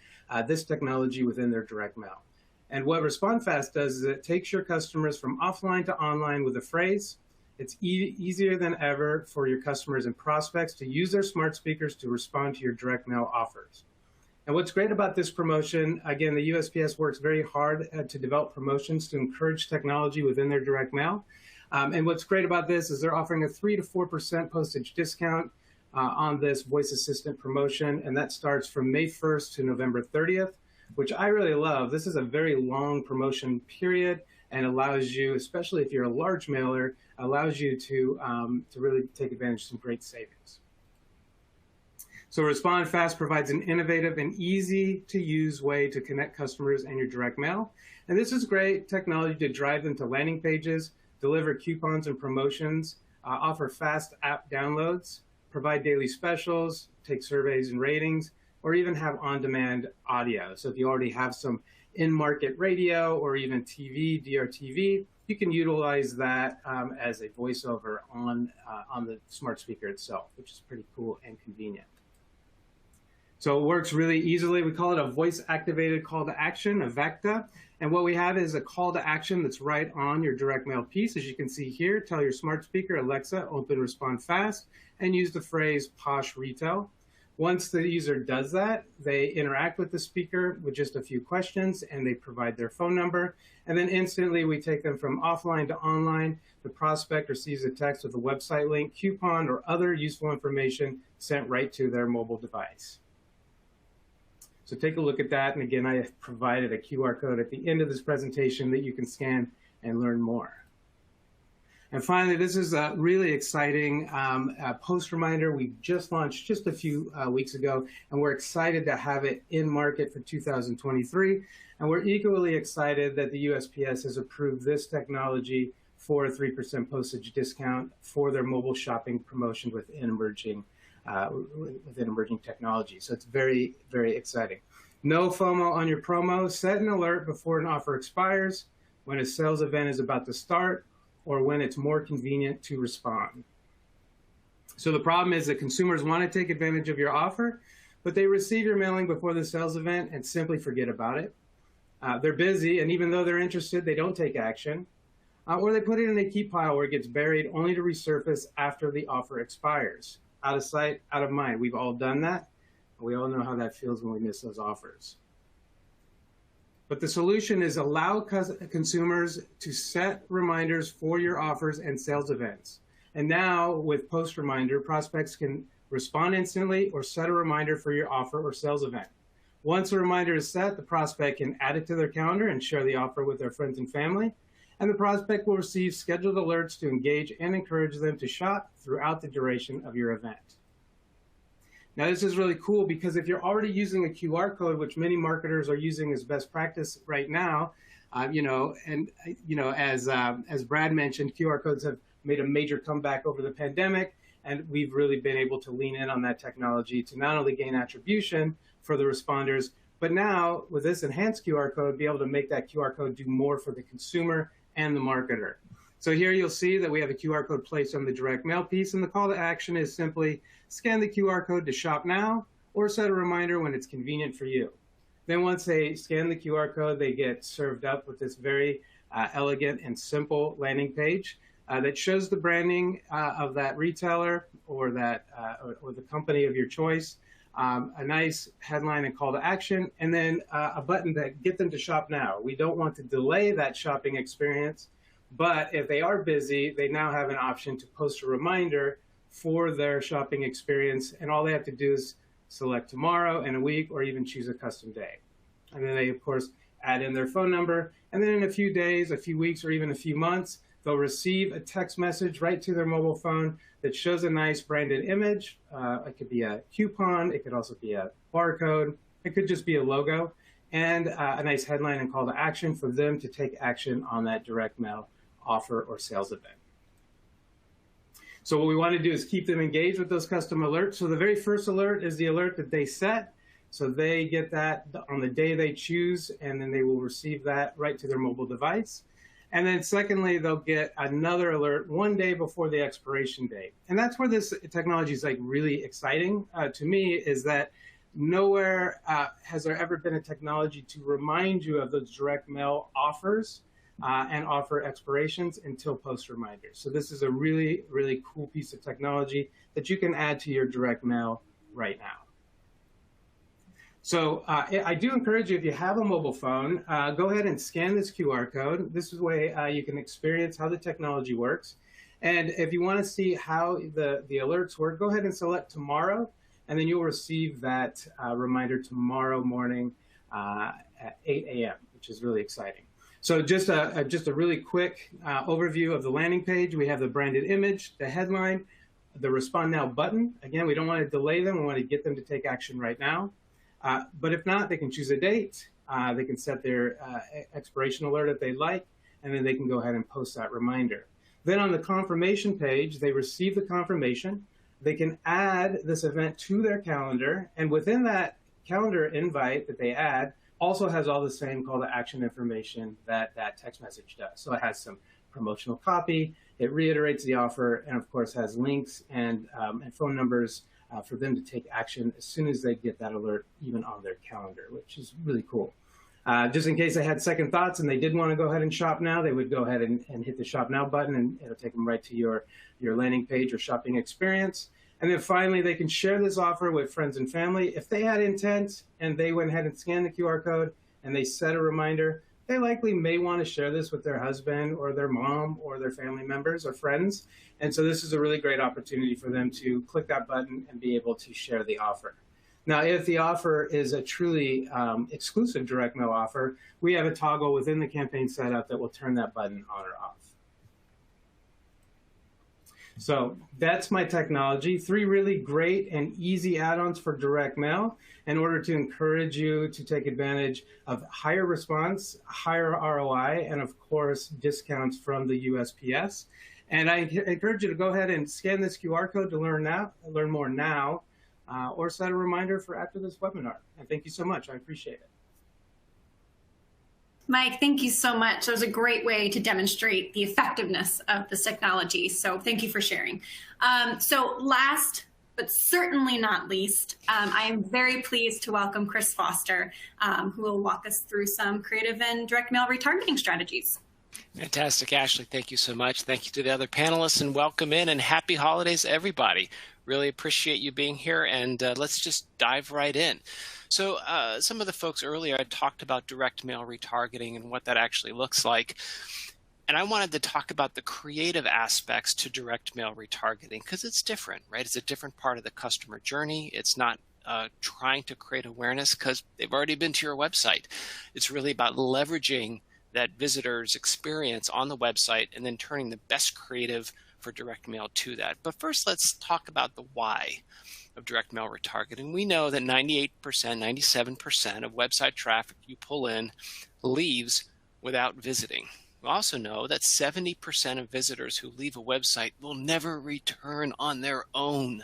this technology within their direct mail. And what Respond Fast does is it takes your customers from offline to online with a phrase. It's easier than ever for your customers and prospects to use their smart speakers to respond to your direct mail offers. And what's great about this promotion, again, the USPS works very hard to develop promotions to encourage technology within their direct mail. And what's great about this is they're offering a 3 to 4% postage discount on this voice assistant promotion, and that starts from May 1st to November 30th, which I really love. This is a very long promotion period and allows you, especially if you're a large mailer, allows you to really take advantage of some great savings. So Respond Fast provides an innovative and easy to use way to connect customers and your direct mail. And this is great technology to drive them to landing pages, deliver coupons and promotions, offer fast app downloads, provide daily specials, take surveys and ratings, or even have on-demand audio. So if you already have some in-market radio or even TV, DRTV, you can utilize that as a voiceover on the smart speaker itself, which is pretty cool and convenient. So it works really easily. We call it a voice-activated call to action, a VACTA. And what we have is a call to action that's right on your direct mail piece. As you can see here, tell your smart speaker, Alexa, open Respond Fast, and use the phrase Posh Retail. Once the user does that, they interact with the speaker with just a few questions, and they provide their phone number. And then instantly, we take them from offline to online. The prospect receives a text with a website link, coupon, or other useful information sent right to their mobile device. So take a look at that. And again, I have provided a QR code at the end of this presentation that you can scan and learn more. And finally, this is a really exciting post reminder. We just launched just a few weeks ago, and we're excited to have it in market for 2023. And we're equally excited that the USPS has approved this technology for a 3% postage discount for their mobile shopping promotion within emerging technology. So it's very, very exciting. No FOMO on your promo. Set an alert before an offer expires, when a sales event is about to start, or when it's more convenient to respond. So the problem is that consumers want to take advantage of your offer, but they receive your mailing before the sales event and simply forget about it. They're busy, and even though they're interested, they don't take action. Or they put it in a keep pile where it gets buried only to resurface after the offer expires. Out of sight, out of mind. We've all done that. We all know how that feels when we miss those offers. But the solution is allow consumers to set reminders for your offers and sales events. And now with Post Reminder, prospects can respond instantly or set a reminder for your offer or sales event. Once a reminder is set, the prospect can add it to their calendar and share the offer with their friends and family. And the prospect will receive scheduled alerts to engage and encourage them to shop throughout the duration of your event. Now, this is really cool because if you're already using a QR code, which many marketers are using as best practice right now, as Brad mentioned, QR codes have made a major comeback over the pandemic, and we've really been able to lean in on that technology to not only gain attribution for the responders, but now with this enhanced QR code, be able to make that QR code do more for the consumer and the marketer. So here you'll see that we have a QR code placed on the direct mail piece, and the call to action is simply scan the QR code to shop now or set a reminder when it's convenient for you. Then once they scan the QR code, they get served up with this very elegant and simple landing page. that shows the branding of that retailer or that or the company of your choice, a nice headline and call to action, and then a button that get them to shop now. We don't want to delay that shopping experience, but if they are busy, they now have an option to post a reminder for their shopping experience, and all they have to do is select tomorrow and a week, or even choose a custom day. And then they, of course, add in their phone number, and then in a few days, a few weeks, or even a few months, they'll receive a text message right to their mobile phone that shows a nice branded image. It could be a coupon, it could also be a barcode, it could just be a logo, and a nice headline and call to action for them to take action on that direct mail offer or sales event. So what we want to do is keep them engaged with those custom alerts. So the very first alert is the alert that they set. So they get that on the day they choose, and then they will receive that right to their mobile device. And then secondly, they'll get another alert one day before the expiration date. And that's where this technology is like really exciting to me, is that nowhere has there ever been a technology to remind you of those direct mail offers and offer expirations until post reminders. So this is a really, really cool piece of technology that you can add to your direct mail right now. So I do encourage you, if you have a mobile phone, go ahead and scan this QR code. This is a way you can experience how the technology works. And if you want to see how the alerts work, go ahead and select tomorrow, and then you'll receive that reminder tomorrow morning at 8 a.m., which is really exciting. So just a really quick overview of the landing page. We have the branded image, the headline, the Respond Now button. Again, we don't want to delay them. We want to get them to take action right now. But if not, they can choose a date. They can set their expiration alert if they'd like, and then they can go ahead and post that reminder. Then on the confirmation page, they receive the confirmation. They can add this event to their calendar, and within that calendar invite that they add also has all the same call to action information that that text message does. So it has some promotional copy, it reiterates the offer, and of course has links and phone numbers for them to take action as soon as they get that alert, even on their calendar, which is really cool. Just in case they had second thoughts and they did want to go ahead and shop now, they would go ahead and hit the Shop Now button, and it'll take them right to your landing page or shopping experience. And then finally, they can share this offer with friends and family. If they had intent and they went ahead and scanned the QR code and they set a reminder, they likely may want to share this with their husband or their mom or their family members or friends. And so this is a really great opportunity for them to click that button and be able to share the offer. Now, if the offer is a truly exclusive direct mail offer, we have a toggle within the campaign setup that will turn that button on or off. So that's my technology. 3 really great and easy add-ons for direct mail in order to encourage you to take advantage of higher response, higher ROI, and of course, discounts from the USPS. And I encourage you to go ahead and scan this QR code to learn more now, or set a reminder for after this webinar. And thank you so much. I appreciate it. Mike, thank you so much. That was a great way to demonstrate the effectiveness of this technology. So thank you for sharing. So last, but certainly not least, I am very pleased to welcome Chris Foster, who will walk us through some creative and direct mail retargeting strategies. Fantastic, Ashley. Thank you so much. Thank you to the other panelists, and welcome in, and happy holidays, everybody. Really appreciate you being here, and let's just dive right in. So some of the folks earlier had talked about direct mail retargeting and what that actually looks like. And I wanted to talk about the creative aspects to direct mail retargeting, because it's different, right? It's a different part of the customer journey. It's not trying to create awareness because they've already been to your website. It's really about leveraging that visitor's experience on the website and then turning the best creative for direct mail to that. But first, let's talk about the why of direct mail retargeting. We know that 98%, 97% of website traffic you pull in leaves without visiting. We also know that 70% of visitors who leave a website will never return on their own.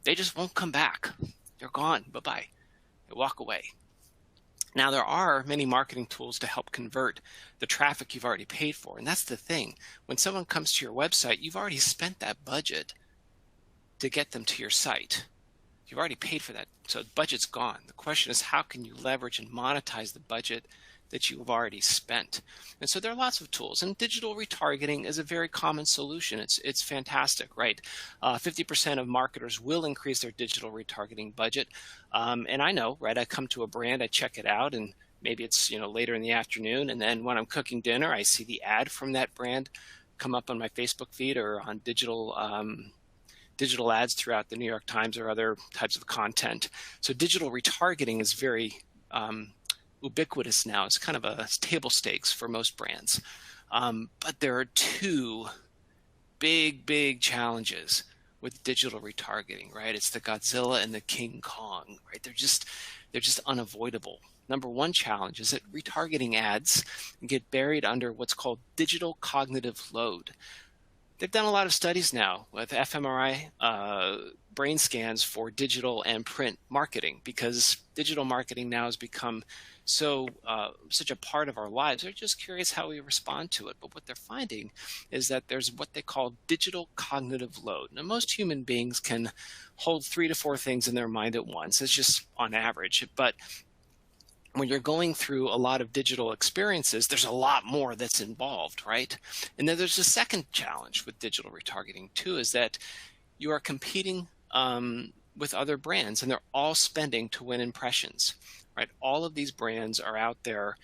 They just won't come back. They're gone. Bye-bye. They walk away. Now, there are many marketing tools to help convert the traffic you've already paid for. And that's the thing. When someone comes to your website, you've already spent that budget to get them to your site. You've already paid for that, so the budget's gone. The question is, how can you leverage and monetize the budget that you've already spent? And so there are lots of tools, and digital retargeting is a very common solution. It's fantastic, right? 50% of marketers will increase their digital retargeting budget. And I know, right? I come to a brand, I check it out, and maybe it's later in the afternoon, and then when I'm cooking dinner, I see the ad from that brand come up on my Facebook feed or on digital ads throughout the New York Times or other types of content. So digital retargeting is very ubiquitous now. It's kind of a table stakes for most brands. But there are two big challenges with digital retargeting, right? It's the Godzilla and the King Kong, right? They're just unavoidable. Number one challenge is that retargeting ads get buried under what's called digital cognitive load. They've done a lot of studies now with fMRI brain scans for digital and print marketing, because digital marketing now has become such a part of our lives. They're just curious how we respond to it. But what they're finding is that there's what they call digital cognitive load. Now, most human beings can hold 3 to 4 things in their mind at once. It's just on average. But when you're going through a lot of digital experiences, there's a lot more that's involved, right? And then there's a second challenge with digital retargeting too, is that you are competing with other brands, and they're all spending to win impressions, right? All of these brands are out there,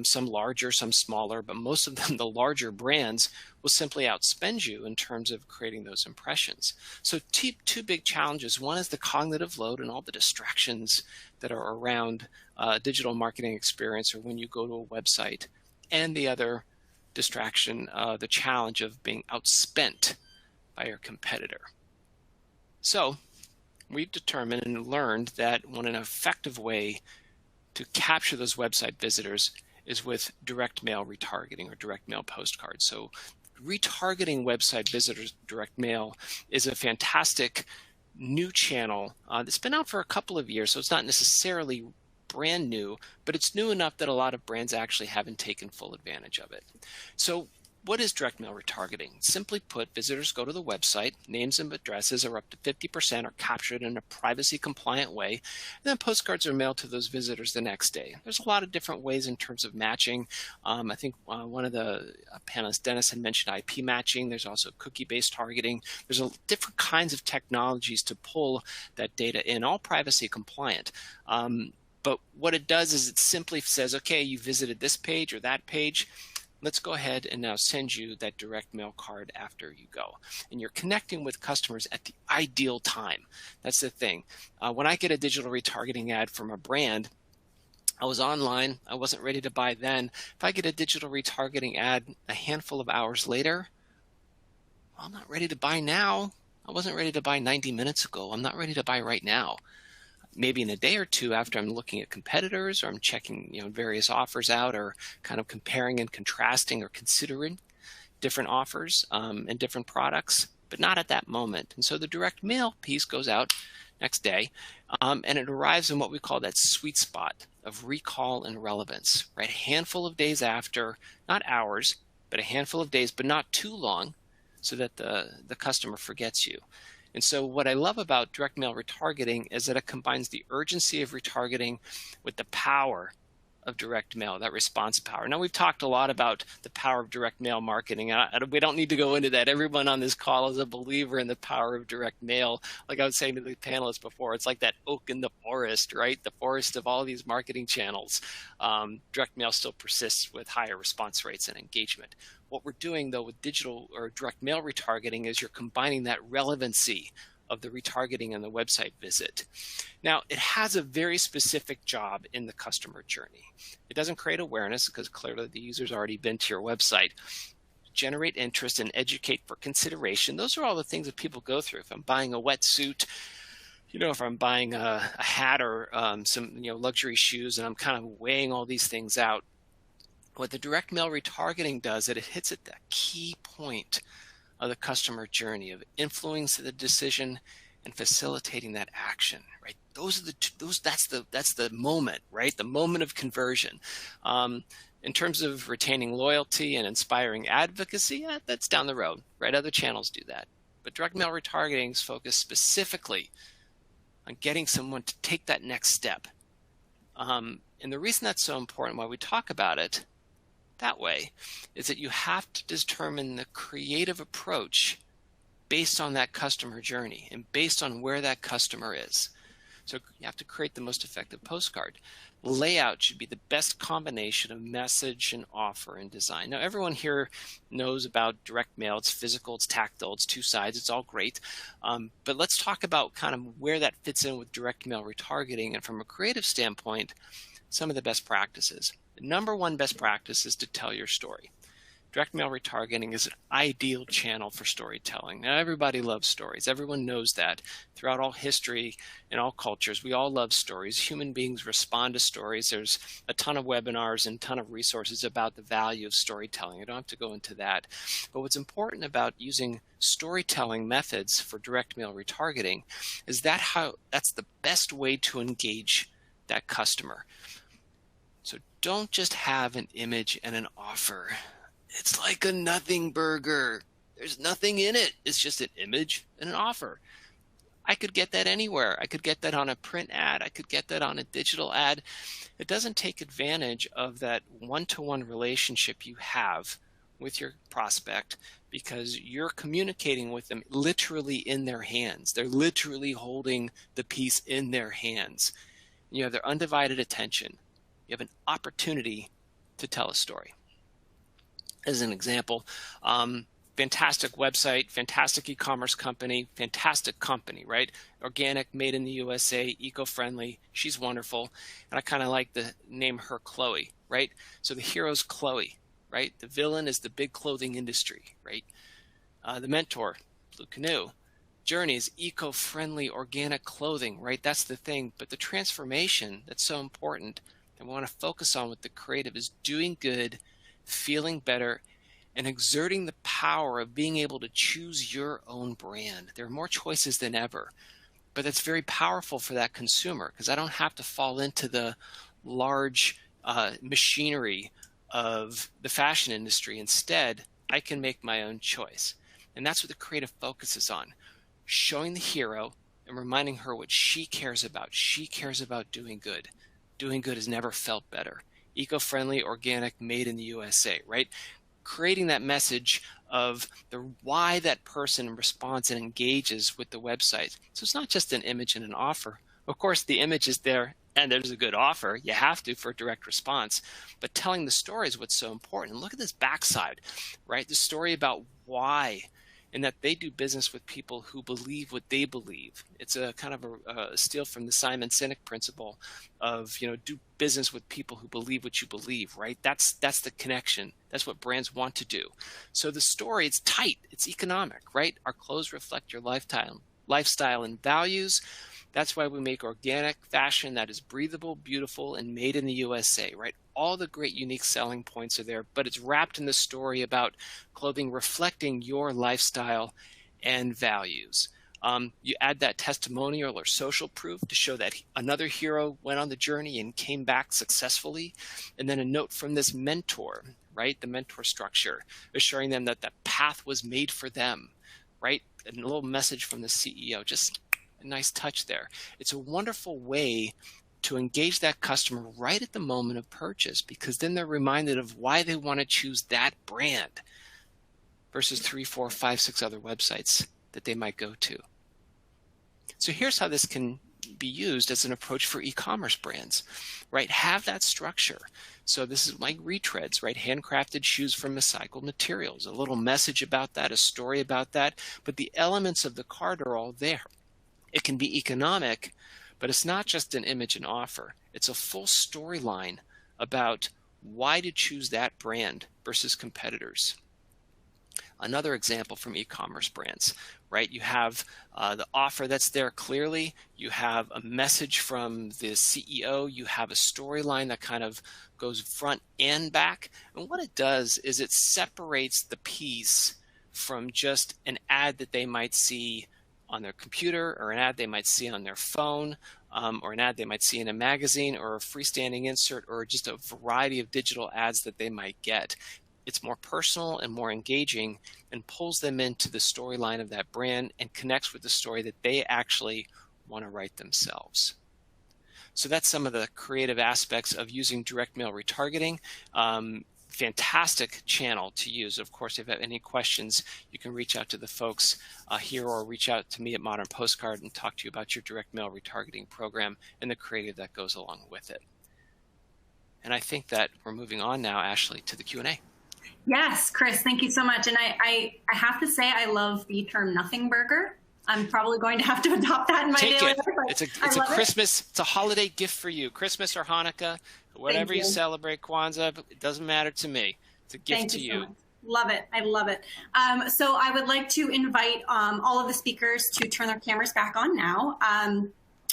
some larger, some smaller, but most of them, the larger brands, will simply outspend you in terms of creating those impressions. So two big challenges. One is the cognitive load and all the distractions that are around digital marketing experience or when you go to a website. And the other distraction, the challenge of being outspent by your competitor. So we've determined and learned that one an effective way to capture those website visitors is with direct mail retargeting or direct mail postcards. So retargeting website visitors direct mail is a fantastic new channel that's been out for a couple of years, so it's not necessarily brand new, but it's new enough that a lot of brands actually haven't taken full advantage of it. So what is direct mail retargeting? Simply put, visitors go to the website, names and addresses are up to 50% are captured in a privacy compliant way, and then postcards are mailed to those visitors the next day. There's a lot of different ways in terms of matching. I think one of the panelists, Dennis, had mentioned IP matching. There's also cookie-based targeting. There's different kinds of technologies to pull that data in, all privacy compliant. But what it does is it simply says, okay, you visited this page or that page. Let's go ahead and now send you that direct mail card after you go. And you're connecting with customers at the ideal time. That's the thing. When I get a digital retargeting ad from a brand, I was online. I wasn't ready to buy then. If I get a digital retargeting ad a handful of hours later, well, I'm not ready to buy now. I wasn't ready to buy 90 minutes ago. I'm not ready to buy right now. Maybe in a day or two after I'm looking at competitors or I'm checking various offers out or kind of comparing and contrasting or considering different offers and different products, but not at that moment. And so the direct mail piece goes out next day and it arrives in what we call that sweet spot of recall and relevance, right? A handful of days after, not hours, but a handful of days, but not too long so that the customer forgets you. And so what I love about direct mail retargeting is that it combines the urgency of retargeting with the power of direct mail, that response power. Now, we've talked a lot about the power of direct mail marketing. We don't need to go into that. Everyone on this call is a believer in the power of direct mail. Like I was saying to the panelists before, it's like that oak in the forest, right? The forest of all these marketing channels. Direct mail still persists with higher response rates and engagement. What we're doing, though, with digital or direct mail retargeting is you're combining that relevancy of the retargeting and the website visit. Now, it has a very specific job in the customer journey. It doesn't create awareness because clearly the user's already been to your website. Generate interest and educate for consideration. Those are all the things that people go through. If I'm buying a wetsuit, if I'm buying a hat or some luxury shoes, and I'm kind of weighing all these things out, what the direct mail retargeting does is it hits at the key point of the customer journey of influencing the decision and facilitating that action, right? Those are that's the moment, right? The moment of conversion. In terms of retaining loyalty and inspiring advocacy, that's down the road, right? Other channels do that. But direct mail retargeting is focused specifically on getting someone to take that next step. And the reason that's so important, why we talk about it that way, is that you have to determine the creative approach based on that customer journey and based on where that customer is. So you have to create the most effective postcard. Layout should be the best combination of message and offer and design. Now, everyone here knows about direct mail. It's physical, it's tactile, it's two sides, it's all great. But let's talk about kind of where that fits in with direct mail retargeting, and from a creative standpoint, some of the best practices. The number one best practice is to tell your story. Direct mail retargeting is an ideal channel for storytelling. Now, everybody loves stories. Everyone knows that. Throughout all history and all cultures, we all love stories. Human beings respond to stories. There's a ton of webinars and a ton of resources about the value of storytelling. I don't have to go into that. But what's important about using storytelling methods for direct mail retargeting is that's the best way to engage that customer. So don't just have an image and an offer. It's like a nothing burger. There's nothing in it. It's just an image and an offer. I could get that anywhere. I could get that on a print ad. I could get that on a digital ad. It doesn't take advantage of that one-to-one relationship you have with your prospect, because you're communicating with them literally in their hands. They're literally holding the piece in their hands. You have their undivided attention. You have an opportunity to tell a story. As an example, fantastic website, fantastic e-commerce company, fantastic company, right? Organic, made in the USA, eco-friendly. She's wonderful. And I kind of like to name her Chloe, right? So the hero's Chloe, right? The villain is the big clothing industry, right? The mentor, Blue Canoe. Journey is eco-friendly, organic clothing, right? That's the thing. But the transformation that's so important that we want to focus on with the creative is doing good, feeling better, and exerting the power of being able to choose your own brand. There are more choices than ever, but that's very powerful for that consumer, because I don't have to fall into the large machinery of the fashion industry. Instead, I can make my own choice. And that's what the creative focus is on, showing the hero and reminding her what she cares about. She cares about doing good. Doing good has never felt better. Eco-friendly, organic, made in the USA, right? Creating that message of why that person responds and engages with the website. So it's not just an image and an offer. Of course, the image is there and there's a good offer. You have to for a direct response. But telling the story is what's so important. Look at this backside, right? The story about why, and that they do business with people who believe what they believe. It's a kind of a steal from the Simon Sinek principle of, do business with people who believe what you believe, right? That's the connection. That's what brands want to do. So the story, it's tight, it's economic, right? Our clothes reflect your lifestyle and values. That's why we make organic fashion that is breathable, beautiful, and made in the USA, right? All the great unique selling points are there, but it's wrapped in the story about clothing reflecting your lifestyle and values. You add that testimonial or social proof to show that another hero went on the journey and came back successfully. And then a note from this mentor, right? The mentor structure, assuring them that the path was made for them, right? And a little message from the CEO, just a nice touch there. It's a wonderful way to engage that customer right at the moment of purchase, because then they're reminded of why they want to choose that brand versus 3, 4, 5, 6 other websites that they might go to. So here's how this can be used as an approach for e-commerce brands, right? Have that structure. So this is like retreads, right? Handcrafted shoes from recycled materials, a little message about that, a story about that, but the elements of the card are all there. It can be economic, but it's not just an image and offer. It's a full storyline about why to choose that brand versus competitors. Another example from e-commerce brands, right? You have the offer that's there clearly. You have a message from the CEO. You have a storyline that kind of goes front and back. And what it does is it separates the piece from just an ad that they might see on their computer, or an ad they might see on their phone, or an ad they might see in a magazine, or a freestanding insert, or just a variety of digital ads that they might get. It's more personal and more engaging and pulls them into the storyline of that brand and connects with the story that they actually want to write themselves. So that's some of the creative aspects of using direct mail retargeting. Fantastic channel to use. Of course, if you have any questions, you can reach out to the folks here or reach out to me at Modern Postcard and talk to you about your direct mail retargeting program and the creative that goes along with it. And I think that we're moving on now, Ashley, to the Q&A. Yes, Chris, thank you so much. And I have to say, I love the term nothing burger. I'm probably going to have to adopt that in my Take daily it. life. It's a Christmas, it's a holiday gift for you. Christmas or Hanukkah, whatever you celebrate, Kwanzaa, it doesn't matter to me. It's a gift to you. Love it. I love it. So I would like to invite all of the speakers to turn their cameras back on now.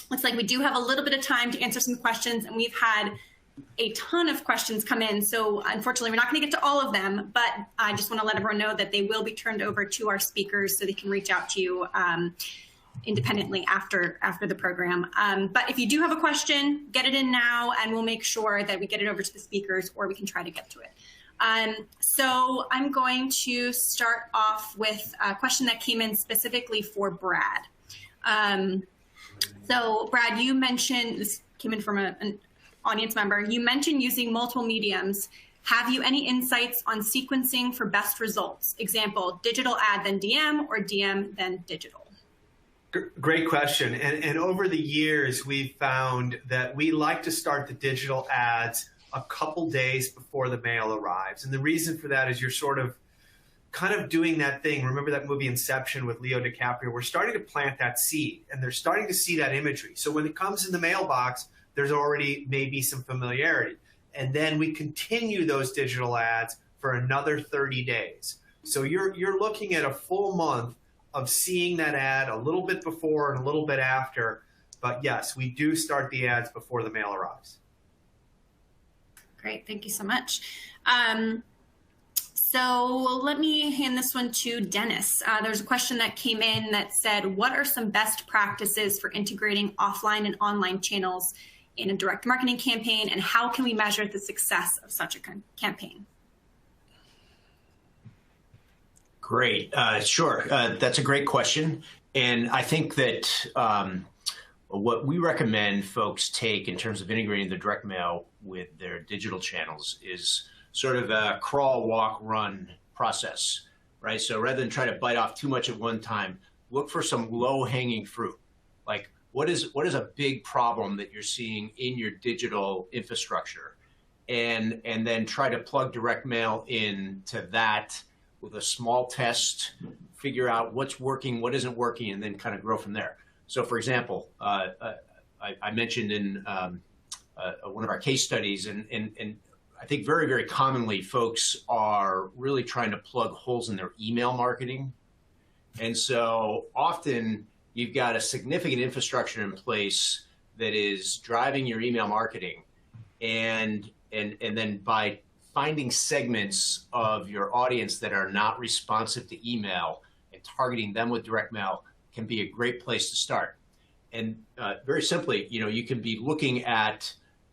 Looks like we do have a little bit of time to answer some questions, and we've had a ton of questions come in. So unfortunately, we're not going to get to all of them, but I just want to let everyone know that they will be turned over to our speakers so they can reach out to you independently after the program. But if you do have a question, get it in now, and we'll make sure that we get it over to the speakers, or we can try to get to it. So I'm going to start off with a question that came in specifically for Brad. So Brad, you mentioned, this came in from an audience member, you mentioned using multiple mediums. Have you any insights on sequencing for best results? Example, digital ad then DM or DM then digital? Great question. And over the years, we've found that we like to start the digital ads a couple days before the mail arrives. And the reason for that is you're sort of kind of doing that thing. Remember that movie Inception with Leo DiCaprio? We're starting to plant that seed, and they're starting to see that imagery. So when it comes in the mailbox, there's already maybe some familiarity. And then we continue those digital ads for another 30 days. So you're looking at a full month of seeing that ad a little bit before and a little bit after. But yes, we do start the ads before the mail arrives. Great, thank you so much. So let me hand this one to Dennis. There's a question that came in that said, what are some best practices for integrating offline and online channels in a direct marketing campaign, and how can we measure the success of such a campaign? Great. Sure. That's a great question. And I think that what we recommend folks take in terms of integrating the direct mail with their digital channels is sort of a crawl, walk, run process, right? So rather than try to bite off too much at one time, look for some low-hanging fruit. Like, what is a big problem that you're seeing in your digital infrastructure? And then try to plug direct mail into that with a small test, figure out what's working, what isn't working, and then kind of grow from there. So for example, I mentioned in one of our case studies, and I think very, very commonly folks are really trying to plug holes in their email marketing. And so often you've got a significant infrastructure in place that is driving your email marketing. And then by finding segments of your audience that are not responsive to email and targeting them with direct mail can be a great place to start. And very simply, you can be looking at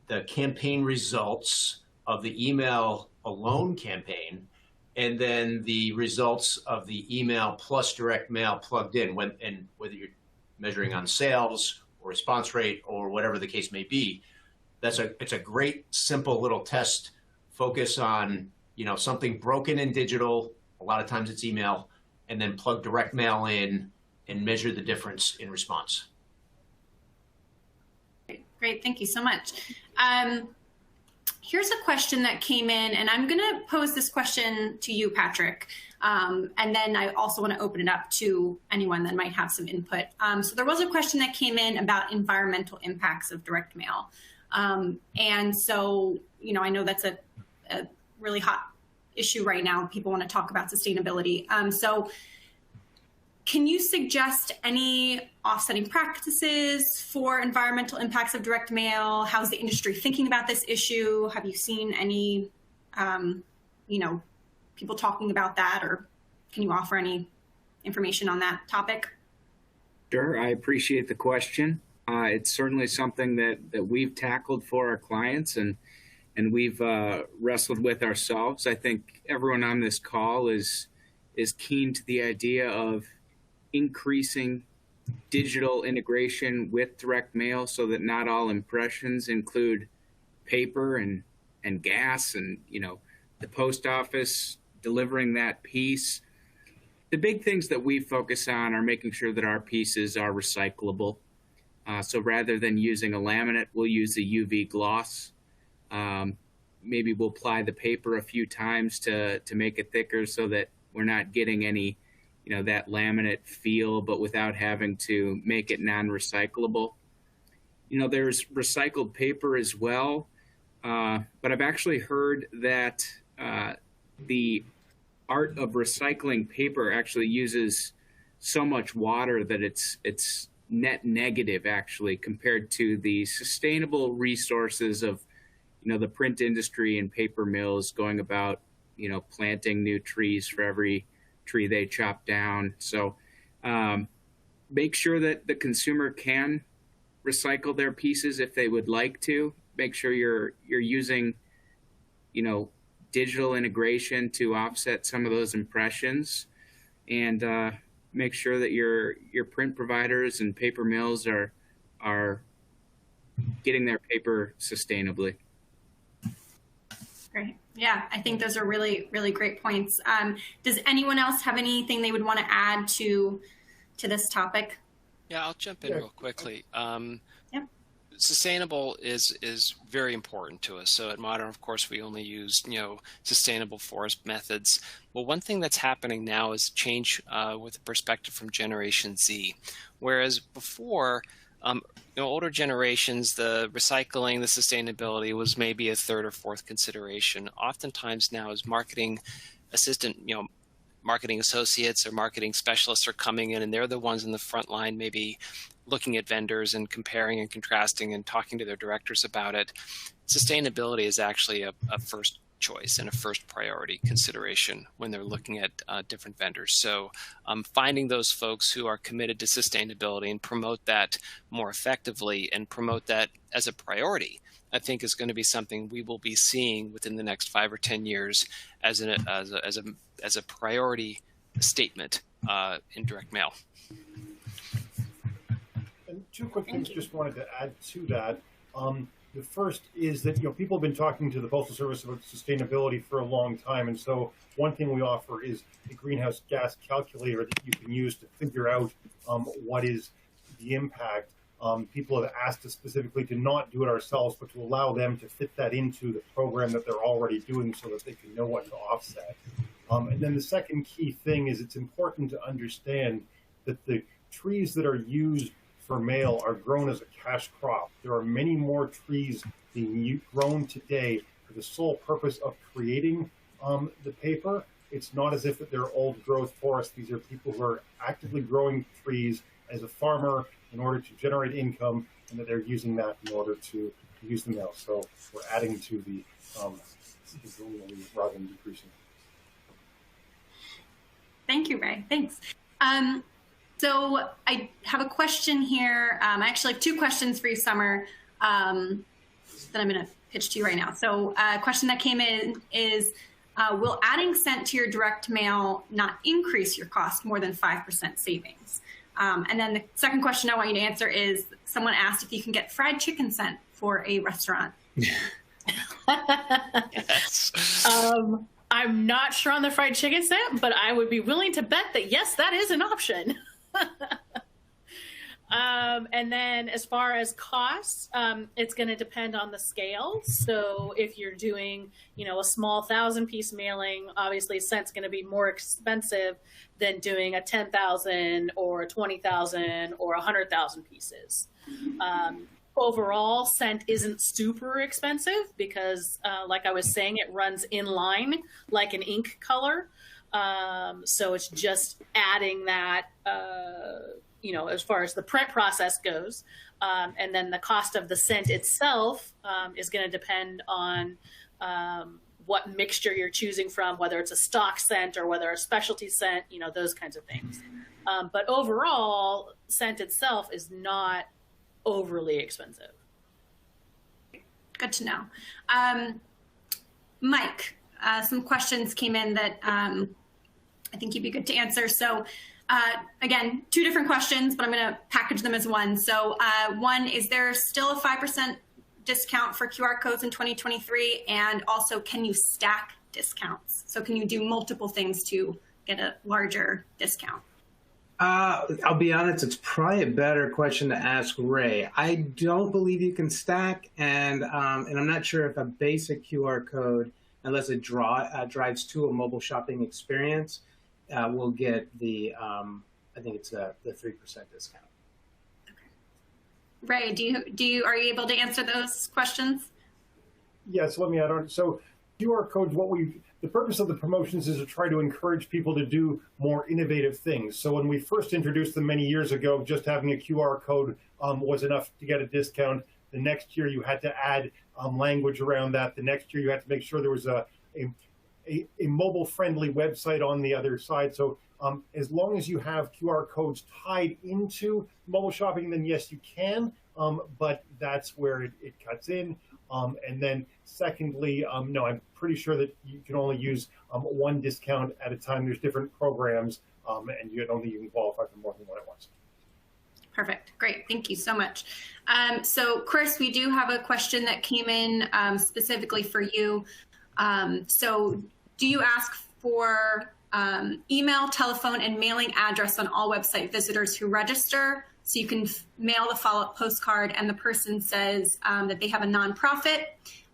the campaign results of the email alone campaign, and then the results of the email plus direct mail plugged in, and whether you're measuring on sales or response rate or whatever the case may be. It's a great, simple little test. Focus on, something broken in digital. A lot of times it's email, and then plug direct mail in and measure the difference in response. Great, thank you so much. Here's a question that came in, and I'm going to pose this question to you, Patrick. And then I also want to open it up to anyone that might have some input. So there was a question that came in about environmental impacts of direct mail. And so, I know that's a really hot issue right now. People want to talk about sustainability. So can you suggest any offsetting practices for environmental impacts of direct mail? How's the industry thinking about this issue? Have you seen any, people talking about that, or can you offer any information on that topic? Sure, I appreciate the question. It's certainly something that we've tackled for our clients and we've wrestled with ourselves. I think everyone on this call is keen to the idea of increasing digital integration with direct mail so that not all impressions include paper and gas and, the post office delivering that piece. The big things that we focus on are making sure that our pieces are recyclable. So rather than using a laminate, we'll use a UV gloss. Maybe we'll apply the paper a few times to make it thicker so that we're not getting any, that laminate feel, but without having to make it non-recyclable. There's recycled paper as well, but I've actually heard that the art of recycling paper actually uses so much water that it's net negative actually compared to the sustainable resources of the print industry and paper mills going about planting new trees for every tree they chop down. So make sure that the consumer can recycle their pieces if they would like to. Make sure you're using digital integration to offset some of those impressions, and make sure that your print providers and paper mills are getting their paper sustainably. Great. Yeah, I think those are really, really great points. Does anyone else have anything they would want to add to this topic? Yeah, I'll jump in real quickly. Sustainable is very important to us. So at Modern, of course, we only use sustainable forest methods. Well, one thing that's happening now is change with a perspective from Generation Z, whereas before, older generations, the recycling, the sustainability was maybe a third or fourth consideration. Oftentimes now, as marketing associates or marketing specialists are coming in, and they're the ones in the front line, maybe looking at vendors and comparing and contrasting and talking to their directors about it. Sustainability is actually a first choice and a first priority consideration when they're looking at different vendors. So finding those folks who are committed to sustainability and promote that more effectively and promote that as a priority, I think is going to be something we will be seeing within the next 5 or 10 years as a priority statement in direct mail. And two quick things just wanted to add to that. The first is that people have been talking to the Postal Service about sustainability for a long time, and so one thing we offer is a greenhouse gas calculator that you can use to figure out what is the impact. People have asked us specifically to not do it ourselves, but to allow them to fit that into the program that they're already doing so that they can know what to offset. And then the second key thing is it's important to understand that the trees that are used for mail are grown as a cash crop. There are many more trees being grown today for the sole purpose of creating the paper. It's not as if they're old growth forests. These are people who are actively growing trees as a farmer in order to generate income, and that they're using that in order to use the mail. So we're adding to the rather than decreasing. Thank you, Ray. Thanks. So I have a question here. I actually have 2 questions for you, Summer, that I'm going to pitch to you right now. So a question that came in is, will adding Sent to your direct mail not increase your cost more than 5% savings? And then the second question I want you to answer is, someone asked if you can get fried chicken sent for a restaurant. Yes. I'm not sure on the fried chicken sent, but I would be willing to bet that, yes, that is an option. And then as far as costs, it's going to depend on the scale. So if you're doing, a small 1,000-piece mailing, obviously Sent's going to be more expensive than doing a 10,000 or 20,000 or 100,000 pieces. Overall, Sent isn't super expensive because, like I was saying, it runs in line like an ink color. So it's just adding that, as far as the print process goes. And then the cost of the Sent itself is going to depend on what mixture you're choosing from, whether it's a stock Sent or whether a specialty Sent, those kinds of things. But overall, Sent itself is not overly expensive. Good to know. Mike, some questions came in that I think you'd be good to answer. So Again, two different questions, but I'm going to package them as one. So one, is there still a 5% discount for QR codes in 2023? And also, can you stack discounts? So can you do multiple things to get a larger discount? I'll be honest, it's probably a better question to ask Ray. I don't believe you can stack, and I'm not sure if a basic QR code, unless it drives to a mobile shopping experience, will get the, I think it's the 3% discount. Okay. Ray, are you able to answer those questions? Yes, let me add on. So QR codes, the purpose of the promotions is to try to encourage people to do more innovative things. So when we first introduced them many years ago, just having a QR code was enough to get a discount. The next year you had to add language around that. The next year you had to make sure there was a mobile-friendly website on the other side. So as long as you have QR codes tied into mobile shopping, then yes, you can, but that's where it cuts in. And then secondly, no, I'm pretty sure that you can only use one discount at a time. There's different programs, and you don't think you can qualify for more than one at once. Perfect. Great. Thank you so much. So Chris, we do have a question that came in specifically for you. So do you ask for email, telephone, and mailing address on all website visitors who register? So you can mail the follow-up postcard and the person says that they have a nonprofit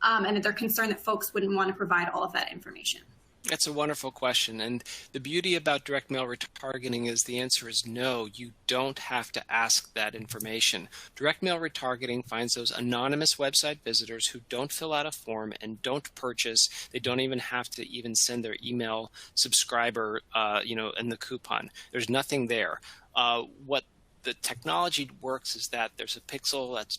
and that they're concerned that folks wouldn't want to provide all of that information. That's a wonderful question. And the beauty about direct mail retargeting is the answer is no, you don't have to ask that information. Direct mail retargeting finds those anonymous website visitors who don't fill out a form and don't purchase. They don't even have to even send their email subscriber, in the coupon. There's nothing there. What the technology works is that there's a pixel that's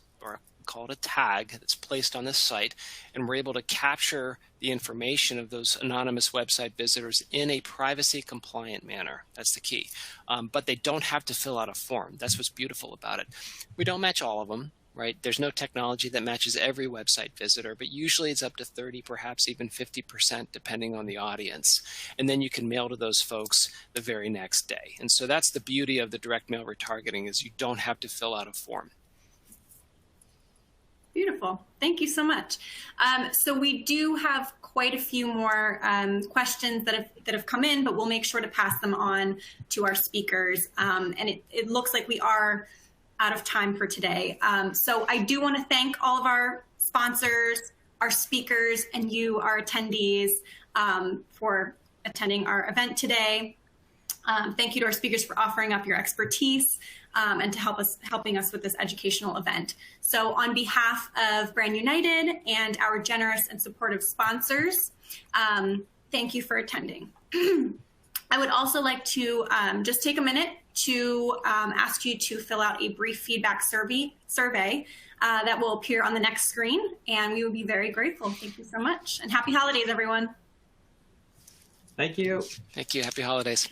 called a tag that's placed on this site, and we're able to capture the information of those anonymous website visitors in a privacy compliant manner. That's the key. But they don't have to fill out a form. That's what's beautiful about it. We don't match all of them, right? There's no technology that matches every website visitor, but usually it's up to 30, perhaps even 50%, depending on the audience. And then you can mail to those folks the very next day. And so that's the beauty of the direct mail retargeting, is you don't have to fill out a form. Beautiful. Thank you so much. So we do have quite a few more questions that have come in, but we'll make sure to pass them on to our speakers. And it looks like we are out of time for today. So I do want to thank all of our sponsors, our speakers, and you, our attendees, for attending our event today. Thank you to our speakers for offering up your expertise and to helping us with this educational event. So on behalf of Brand United and our generous and supportive sponsors, thank you for attending. I would also like to just take a minute to ask you to fill out a brief feedback survey that will appear on the next screen, and we will be very grateful. Thank you so much, and happy holidays, everyone. Thank you. Thank you. Happy holidays.